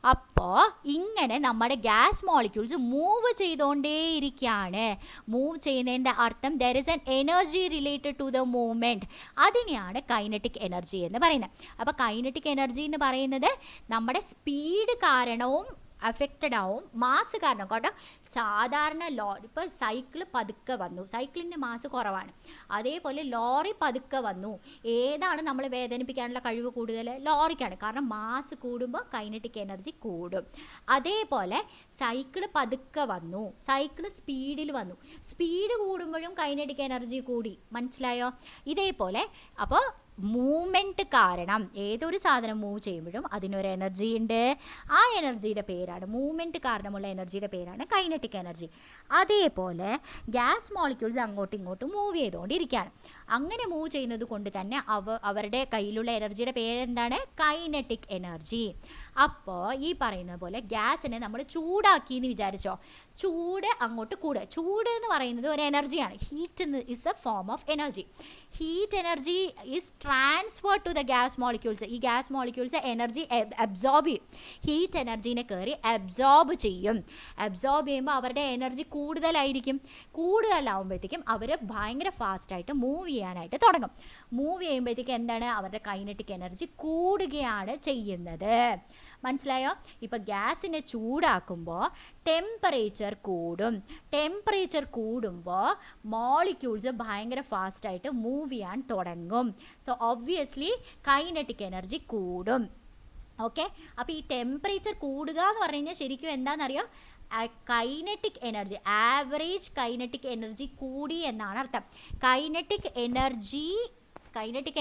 അപ്പോൾ ഇങ്ങനെ നമ്മുടെ ഗ്യാസ് മോളിക്യൂൾസ് മൂവ് ചെയ്തുകൊണ്ടേയിരിക്കുകയാണ്. മൂവ് ചെയ്യുന്നതിൻ്റെ അർത്ഥം there is an energy related to the movement, അതിനെയാണ് കൈനറ്റിക് എനർജി എന്ന് പറയുന്നത്. അപ്പോൾ കൈനറ്റിക് എനർജി എന്ന് പറയുന്നത് നമ്മുടെ സ്പീഡ് കാരണവും അഫക്റ്റഡ് ആവും, മാസ് കാരണം. കേട്ടോ, സാധാരണ ലോറി ഇപ്പോൾ സൈക്കിൾ പതുക്കെ വന്നു, സൈക്കിളിൻ്റെ മാസ് കുറവാണ്. അതേപോലെ ലോറി പതുക്കെ വന്നു, ഏതാണ് നമ്മൾ വേദനിപ്പിക്കാനുള്ള കഴിവ് കൂടുതൽ? ലോറിക്കാണ്, കാരണം മാസ് കൂടുമ്പോൾ കൈനറ്റിക് എനർജി കൂടും. അതേപോലെ സൈക്കിൾ പതുക്കെ വന്നു, സൈക്കിൾ സ്പീഡിൽ വന്നു, സ്പീഡ് കൂടുമ്പോഴും കൈനറ്റിക് എനർജി കൂടി. മനസ്സിലായോ? ഇതേപോലെ അപ്പോൾ മൂവ്മെൻറ്റ് കാരണം ഏതൊരു സാധനം മൂവ് ചെയ്യുമ്പോഴും അതിനൊരു എനർജി ഉണ്ട്. ആ എനർജിയുടെ പേരാണ്, മൂവ്മെൻറ്റ് കാരണമുള്ള എനർജിയുടെ പേരാണ് കൈനറ്റിക് എനർജി. അതേപോലെ ഗ്യാസ് മോളിക്യൂൾസ് അങ്ങോട്ടും ഇങ്ങോട്ടും മൂവ് ചെയ്തുകൊണ്ടിരിക്കുകയാണ്. അങ്ങനെ മൂവ് ചെയ്യുന്നത് കൊണ്ട് തന്നെ അവരുടെ കയ്യിലുള്ള എനർജിയുടെ പേരെന്താണ്? Kinetic energy. അപ്പോൾ ഈ പറയുന്ന പോലെ ഗ്യാസിനെ നമ്മൾ ചൂടാക്കി എന്ന് വിചാരിച്ചോ, ചൂട് അങ്ങോട്ട് കൂടുക. ചൂട് എന്ന് പറയുന്നത് ഒരു എനർജിയാണ്. Heat is a form of energy. Heat energy is transfer to the gas molecules. ഈ ഗ്യാസ് മോളിക്യൂൾസ് എനർജി അബ്സോർബ് ചെയ്യും, ഹീറ്റ് എനർജീനെ കയറി അബ്സോർബ് ചെയ്യും. അബ്സോർബ് ചെയ്യുമ്പോൾ അവരുടെ എനർജി കൂടുതലായിരിക്കും. കൂടുതലാവുമ്പോഴത്തേക്കും അവർ ഭയങ്കര ഫാസ്റ്റായിട്ട് മൂവ് ചെയ്യാനായിട്ട് തുടങ്ങും. മൂവ് ചെയ്യുമ്പോഴത്തേക്കും എന്താണ്? അവരുടെ കൈനറ്റിക് എനർജി കൂടുകയാണ് ചെയ്യുന്നത്. മനസ്സിലായോ? ഇപ്പോൾ ഗ്യാസിനെ ചൂടാക്കുമ്പോൾ ടെമ്പറേച്ചർ കൂടും. ടെമ്പറേച്ചർ കൂടുമ്പോൾ മോളിക്യൂൾസ് ഭയങ്കര ഫാസ്റ്റായിട്ട് മൂവ് ചെയ്യാൻ തുടങ്ങും. സോ ഒബ്വിയസ്ലി കൈനറ്റിക് എനർജി കൂടും. ഓക്കെ, അപ്പോൾ ഈ ടെമ്പറേച്ചർ കൂടുക എന്ന് പറഞ്ഞു കഴിഞ്ഞാൽ ശരിക്കും എന്താണെന്നറിയോ? Kinetic energy, average kinetic energy കൂടി എന്നാണ് അർത്ഥം. കൈനറ്റിക്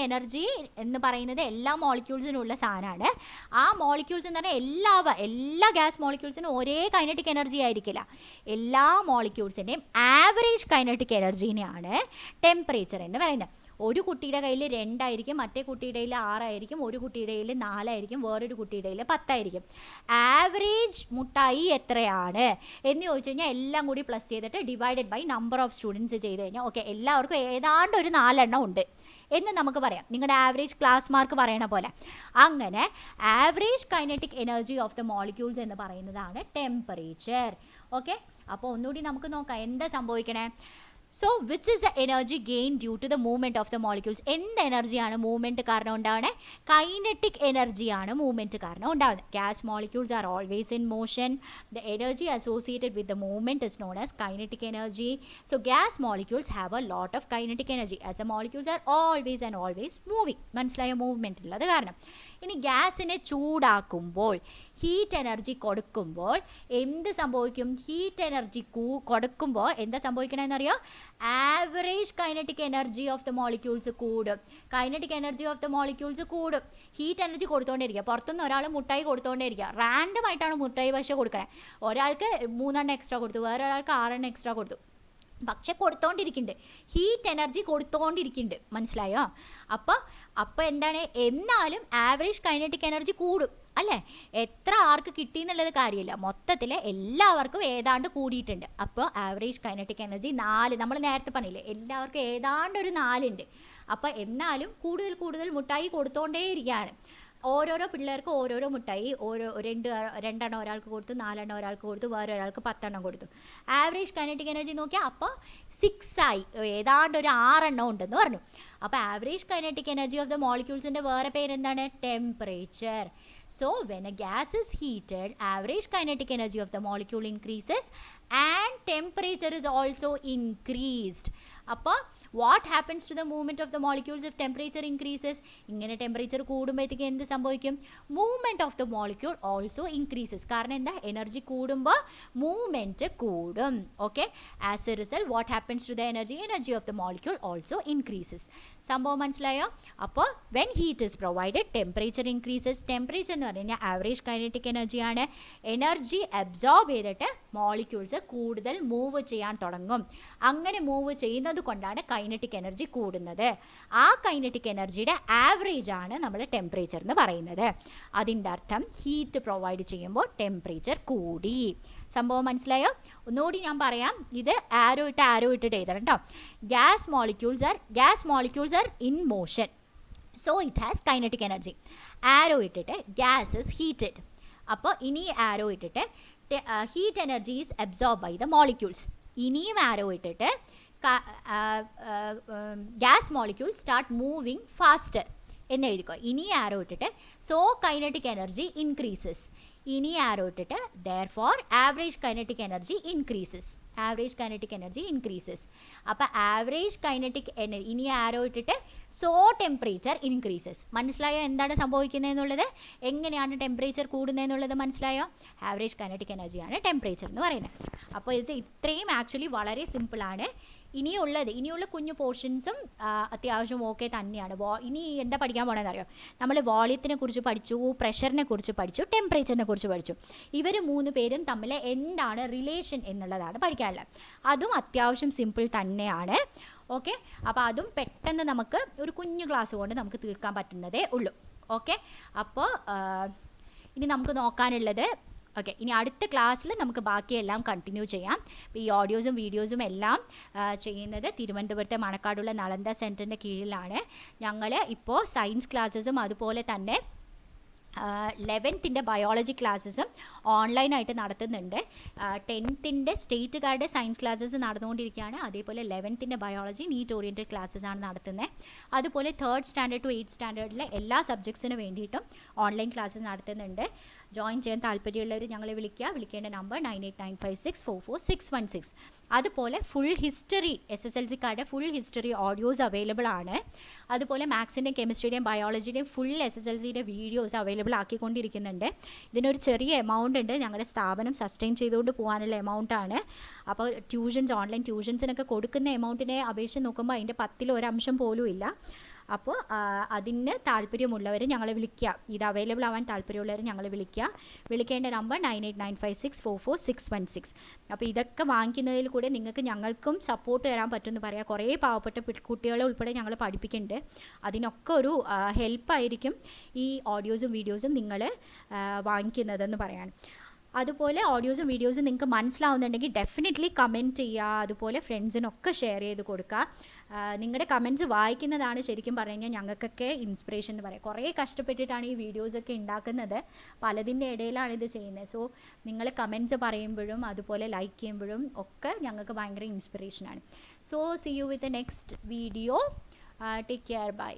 എനർജി എന്ന് പറയുന്നത് എല്ലാ മോളിക്യൂൾസിനുള്ള സാധനമാണ്. ആ മോളിക്യൂൾസ് എന്ന് പറഞ്ഞാൽ എല്ലാ ഗ്യാസ് മോളിക്യൂൾസിനും ഒരേ കൈനറ്റിക് എനർജി ആയിരിക്കില്ല. എല്ലാ മോളിക്യൂൾസിൻ്റെയും ആവറേജ് കൈനറ്റിക് എനർജീനെയാണ് ടെമ്പറേച്ചർ എന്ന് പറയുന്നത്. ഒരു കുട്ടിയുടെ കയ്യിൽ 2 ആയിരിക്കും, മറ്റേ കുട്ടിയുടെ കയ്യിൽ 6 ആയിരിക്കും, ഒരു കുട്ടിയുടെ കയ്യിൽ 4 ആയിരിക്കും, വേറൊരു കുട്ടിയുടെ കയ്യിൽ 10 ആയിരിക്കും. ആവറേജ് മുട്ടായി എത്രയാണ് എന്ന് ചോദിച്ചു കഴിഞ്ഞാൽ എല്ലാം കൂടി പ്ലസ് ചെയ്തിട്ട് divided by number of students ചെയ്ത് കഴിഞ്ഞാൽ ഓക്കെ, എല്ലാവർക്കും ഏതാണ്ട് ഒരു 4 എണ്ണം ഉണ്ട് എന്ന് നമുക്ക് പറയാം. നിങ്ങളുടെ ആവറേജ് ക്ലാസ് മാർക്ക് പറയണ പോലെ. അങ്ങനെ average kinetic energy of the molecules എന്ന് പറയുന്നതാണ് ടെമ്പറേച്ചർ. ഓക്കെ, അപ്പോൾ ഒന്നുകൂടി നമുക്ക് നോക്കാം എന്താ സംഭവിക്കണേ. So which is the energy gain due to the movement of the molecules? എന്ത് എനർജിയാണ് മൂവ്മെൻറ്റ് കാരണം ഉണ്ടാവുന്നത്? കൈനറ്റിക് എനർജിയാണ് മൂവ്മെൻറ്റ് കാരണം ഉണ്ടാവുന്നത്. Gas molecules are always in motion. The energy associated with the movement is known as kinetic energy. So gas molecules have a lot of kinetic energy as the molecules are always and always moving. മനസ്സിലായ? മൂവ്മെൻറ്റ് ഉള്ളത് കാരണം. ഇനി ഗ്യാസിനെ ചൂടാക്കുമ്പോൾ, ഹീറ്റ് എനർജി കൊടുക്കുമ്പോൾ എന്ത് സംഭവിക്കും? ഹീറ്റ് എനർജി കൊടുക്കുമ്പോൾ എന്താ സംഭവിക്കണമെന്നറിയോ? Average kinetic energy of the molecules കൂടും. Kinetic energy of the molecules കൂടും. ഹീറ്റ് എനർജി കൊടുത്തോണ്ടിരിക്കുക. പുറത്തുനിന്ന് ഒരാൾ മുട്ടായി കൊടുത്തോണ്ടിരിക്കുക. റാൻഡം ആയിട്ടാണ് മുട്ടായി പക്ഷേ കൊടുക്കണേ. ഒരാൾക്ക് 3 എണ്ണം എക്സ്ട്രാ കൊടുത്തു, വേറെ ഒരാൾക്ക് 6 എണ്ണം എക്സ്ട്രാ കൊടുത്തു. പക്ഷെ കൊടുത്തോണ്ടിരിക്കുന്നുണ്ട്, ഹീറ്റ് എനർജി കൊടുത്തോണ്ടിരിക്കുന്നുണ്ട്. മനസ്സിലായോ? അപ്പോൾ എന്താണ്, എന്നാലും ആവറേജ് കൈനറ്റിക് എനർജി കൂടും അല്ലേ? എത്ര ആർക്ക് കിട്ടി എന്നുള്ളത് കാര്യമില്ല, മൊത്തത്തിൽ എല്ലാവർക്കും ഏതാണ്ട് കൂടിയിട്ടുണ്ട്. അപ്പോൾ ആവറേജ് കൈനറ്റിക് എനർജി 4, നമ്മൾ നേരത്തെ പറഞ്ഞില്ലേ എല്ലാവർക്കും ഏതാണ്ട് ഒരു 4 ഉണ്ട്. അപ്പോൾ എന്നാലും കൂടുതൽ മുട്ടായി കൊടുത്തോണ്ടേയിരിക്കുകയാണ്. ഓരോരോ പിള്ളേർക്ക് ഓരോരോ മുട്ടായി, രണ്ടെണ്ണം ഒരാൾക്ക് കൊടുത്തു, 4 ഒരാൾക്ക് കൊടുത്തു, വേറെ ഒരാൾക്ക് 10 കൊടുത്തു. ആവറേജ് കൈനറ്റിക് എനർജി നോക്കിയാൽ അപ്പോൾ 6 ആയി, ഏതാണ്ട് ഒരു 6 ഉണ്ടെന്ന് പറഞ്ഞു. അപ്പോൾ average kinetic energy of the മോളിക്യൂൾസിൻ്റെ വേറെ പേരെന്താണ്? Temperature. So when a gas is heated, average kinetic energy of the molecule increases and temperature is also increased. അപ്പോൾ what happens to the movement of the molecules if temperature increases? ഇങ്ങനെ ടെമ്പറേച്ചർ കൂടുമ്പോഴത്തേക്ക് എന്ത് സംഭവിക്കും? Movement of the molecule also increases. കാരണം എന്താ, എനർജി കൂടുമ്പോൾ മൂവ്മെൻറ്റ് കൂടും. Okay, as a result what happens to the energy of the molecule also increases. സംഭവം മനസ്സിലായോ? അപ്പോൾ when heat is provided temperature increases. Temperature എന്ന് പറഞ്ഞു കഴിഞ്ഞാൽ ആവറേജ് കൈനറ്റിക് എനർജിയാണ്. എനർജി അബ്സോർബ് ചെയ്തിട്ട് മോളിക്യൂൾസ് കൂടുതൽ മൂവ് ചെയ്യാൻ തുടങ്ങും. അങ്ങനെ മൂവ് ചെയ്യുന്നത് കൊണ്ടാണ് കൈനറ്റിക് എനർജി കൂടുന്നത്. ആ കൈനറ്റിക് എനർജിയുടെ ആവറേജ് ആണ് നമ്മൾ ടെമ്പറേച്ചർ എന്ന് പറയുന്നത്. അതിൻ്റെ അർത്ഥം ഹീറ്റ് പ്രൊവൈഡ് ചെയ്യുമ്പോൾ ടെമ്പറേച്ചർ കൂടി. സംഭവം മനസ്സിലായോ? ഒന്നുകൂടി ഞാൻ പറയാം, ഇത് ആരോ ഇട്ടിട്ട് എഴുതണം കേട്ടോ. Gas molecules are in motion, so it has kinetic energy. Arrow ഇട്ടിട്ട് ഗ്യാസ് ഇസ് ഹീറ്റഡ്. അപ്പോൾ ഇനി ആരോ ഇട്ടിട്ട് heat energy is absorb by the molecules. ഇനിയും ആരോ ഇട്ടിട്ട് gas molecule start moving faster എന്ന് എഴുതിക്കോ. ഇനി ആരോ ഇട്ടിട്ട് സോ കൈനറ്റിക് എനർജി ഇൻക്രീസസ്. ഇനി ആരോ ഇട്ടിട്ട് therefore average kinetic energy increases. അപ്പോൾ ആവറേജ് കൈനറ്റിക് എനർജി, ഇനി ആരോ ഇട്ടിട്ട് സോ ടെമ്പറേച്ചർ ഇൻക്രീസസ്. മനസ്സിലായോ എന്താണ് സംഭവിക്കുന്നതെന്നുള്ളത്? എങ്ങനെയാണ് ടെമ്പറേച്ചർ കൂടുന്നതെന്നുള്ളത് മനസ്സിലായോ? ആവറേജ് കൈനറ്റിക് എനർജിയാണ് ടെമ്പറേച്ചർ എന്ന് പറയുന്നത്. അപ്പോൾ ഇത് ഇത്രയും ആക്ച്വലി വളരെ സിമ്പിളാണ്. ഇനിയുള്ള കുഞ്ഞു പോർഷൻസും അത്യാവശ്യം ഓക്കെ തന്നെയാണ്. ഇനി എന്താ പഠിക്കാൻ പോകണമെന്ന് അറിയോ? നമ്മൾ വോളിയത്തിനെ കുറിച്ച് പഠിച്ചു, പ്രഷറിനെ കുറിച്ച് പഠിച്ചു, ടെമ്പറേച്ചറിനെ കുറിച്ച് പഠിച്ചു. ഇവർ 3 പേരും തമ്മിൽ എന്താണ് റിലേഷൻ എന്നുള്ളതാണ് പഠിക്കാനുള്ളത്. അതും അത്യാവശ്യം സിമ്പിൾ തന്നെയാണ്. ഓക്കെ, അപ്പോൾ അതും പെട്ടെന്ന് നമുക്ക് ഒരു കുഞ്ഞു ക്ലാസ് കൊണ്ട് നമുക്ക് തീർക്കാൻ പറ്റുന്നതേ ഉള്ളൂ. ഓക്കെ, അപ്പോൾ ഇനി നമുക്ക് നോക്കാനുള്ളത്, ഓക്കെ, ഇനി അടുത്ത ക്ലാസ്സിൽ നമുക്ക് ബാക്കിയെല്ലാം കണ്ടിന്യൂ ചെയ്യാം. ഈ ഓഡിയോസും വീഡിയോസും എല്ലാം ചെയ്യുന്നത് തിരുവനന്തപുരത്തെ മണക്കാടുള്ള നളന്ദ സെൻറ്ററിൻ്റെ കീഴിലാണ്. ഞങ്ങൾ ഇപ്പോൾ സയൻസ് ക്ലാസ്സസും അതുപോലെ തന്നെ 11th ബയോളജി ക്ലാസ്സസും ഓൺലൈനായിട്ട് നടത്തുന്നുണ്ട്. 10th സ്റ്റേറ്റുകാരുടെ സയൻസ് ക്ലാസ്സസ് നടന്നുകൊണ്ടിരിക്കുകയാണ്. അതേപോലെ 11th biology NEET oriented classes ആണ് നടത്തുന്നത്. അതുപോലെ 3rd സ്റ്റാൻഡേർഡ് ടു 8th സ്റ്റാൻഡേർഡിലെ എല്ലാ സബ്ജക്ട്സിന് വേണ്ടിയിട്ടും ഓൺലൈൻ ക്ലാസ്സസ് നടത്തുന്നുണ്ട്. ജോയിൻ ചെയ്യാൻ താല്പര്യമുള്ളവർ ഞങ്ങളെ വിളിക്കേണ്ട നമ്പർ 9895644616. അതുപോലെ ഫുൾ ഹിസ്റ്ററി, SSLCക്കാരുടെ ഫുൾ ഹിസ്റ്ററി ഓഡിയോസ് അവൈലബിൾ ആണ്. അതുപോലെ മാത്സിൻ്റെയും കെമിസ്ട്രിയുടെയും ബയോളജിയുടെയും ഫുൾ SSLCയുടെ വീഡിയോസ് അവൈലബിൾ ആക്കിക്കൊണ്ടിരിക്കുന്നുണ്ട്. ഇതിനൊരു ചെറിയ എമൗണ്ട് ഉണ്ട്, ഞങ്ങളുടെ സ്ഥാപനം സസ്റ്റെയിൻ ചെയ്തുകൊണ്ട് പോകാനുള്ള എമൗണ്ടാണ്. അപ്പോൾ ഓൺലൈൻ ട്യൂഷൻസിനൊക്കെ കൊടുക്കുന്ന എമൗണ്ടിനെ അപേക്ഷിച്ച് നോക്കുമ്പോൾ അതിൻ്റെ 10ൽ 1 അംശം പോലും ഇല്ല. അപ്പോൾ അതിന് താല്പര്യമുള്ളവർ ഞങ്ങളെ വിളിക്കുക. ഇത് അവൈലബിൾ ആവാൻ താല്പര്യമുള്ളവർ ഞങ്ങളെ വിളിക്കേണ്ട നമ്പർ 9895644616. അപ്പോൾ ഇതൊക്കെ വാങ്ങിക്കുന്നതിൽ കൂടെ ഞങ്ങൾക്കും സപ്പോർട്ട് തരാൻ പറ്റുമെന്ന് പറയാം. കുറേ പാവപ്പെട്ട കുട്ടികളെ ഉൾപ്പെടെ ഞങ്ങൾ പഠിപ്പിക്കുന്നുണ്ട്. അതിനൊക്കെ ഒരു ഹെൽപ്പായിരിക്കും ഈ ഓഡിയോസും വീഡിയോസും നിങ്ങൾ വാങ്ങിക്കുന്നതെന്ന് പറയാൻ. അതുപോലെ ഓഡിയോസും വീഡിയോസും നിങ്ങൾക്ക് മനസ്സിലാവുന്നുണ്ടെങ്കിൽ ഡെഫിനറ്റ്ലി കമൻറ്റ് ചെയ്യുക. അതുപോലെ ഫ്രണ്ട്സിനൊക്കെ ഷെയർ ചെയ്ത് കൊടുക്കുക. നിങ്ങളുടെ കമൻറ്റ്സ് വായിക്കുന്നതാണ് ശരിക്കും പറഞ്ഞു കഴിഞ്ഞാൽ ഞങ്ങൾക്കൊക്കെ ഇൻസ്പിറേഷൻ എന്ന് പറയാം. കുറേ കഷ്ടപ്പെട്ടിട്ടാണ് ഈ വീഡിയോസൊക്കെ ഉണ്ടാക്കുന്നത്, പലതിൻ്റെ ഇടയിലാണ് ഇത് ചെയ്യുന്നത്. സോ നിങ്ങൾ കമൻറ്റ്സ് പറയുമ്പോഴും അതുപോലെ ലൈക്ക് ചെയ്യുമ്പോഴും ഒക്കെ ഞങ്ങൾക്ക് ഭയങ്കര ഇൻസ്പിറേഷനാണ്. So see you with the next video. Take care, by.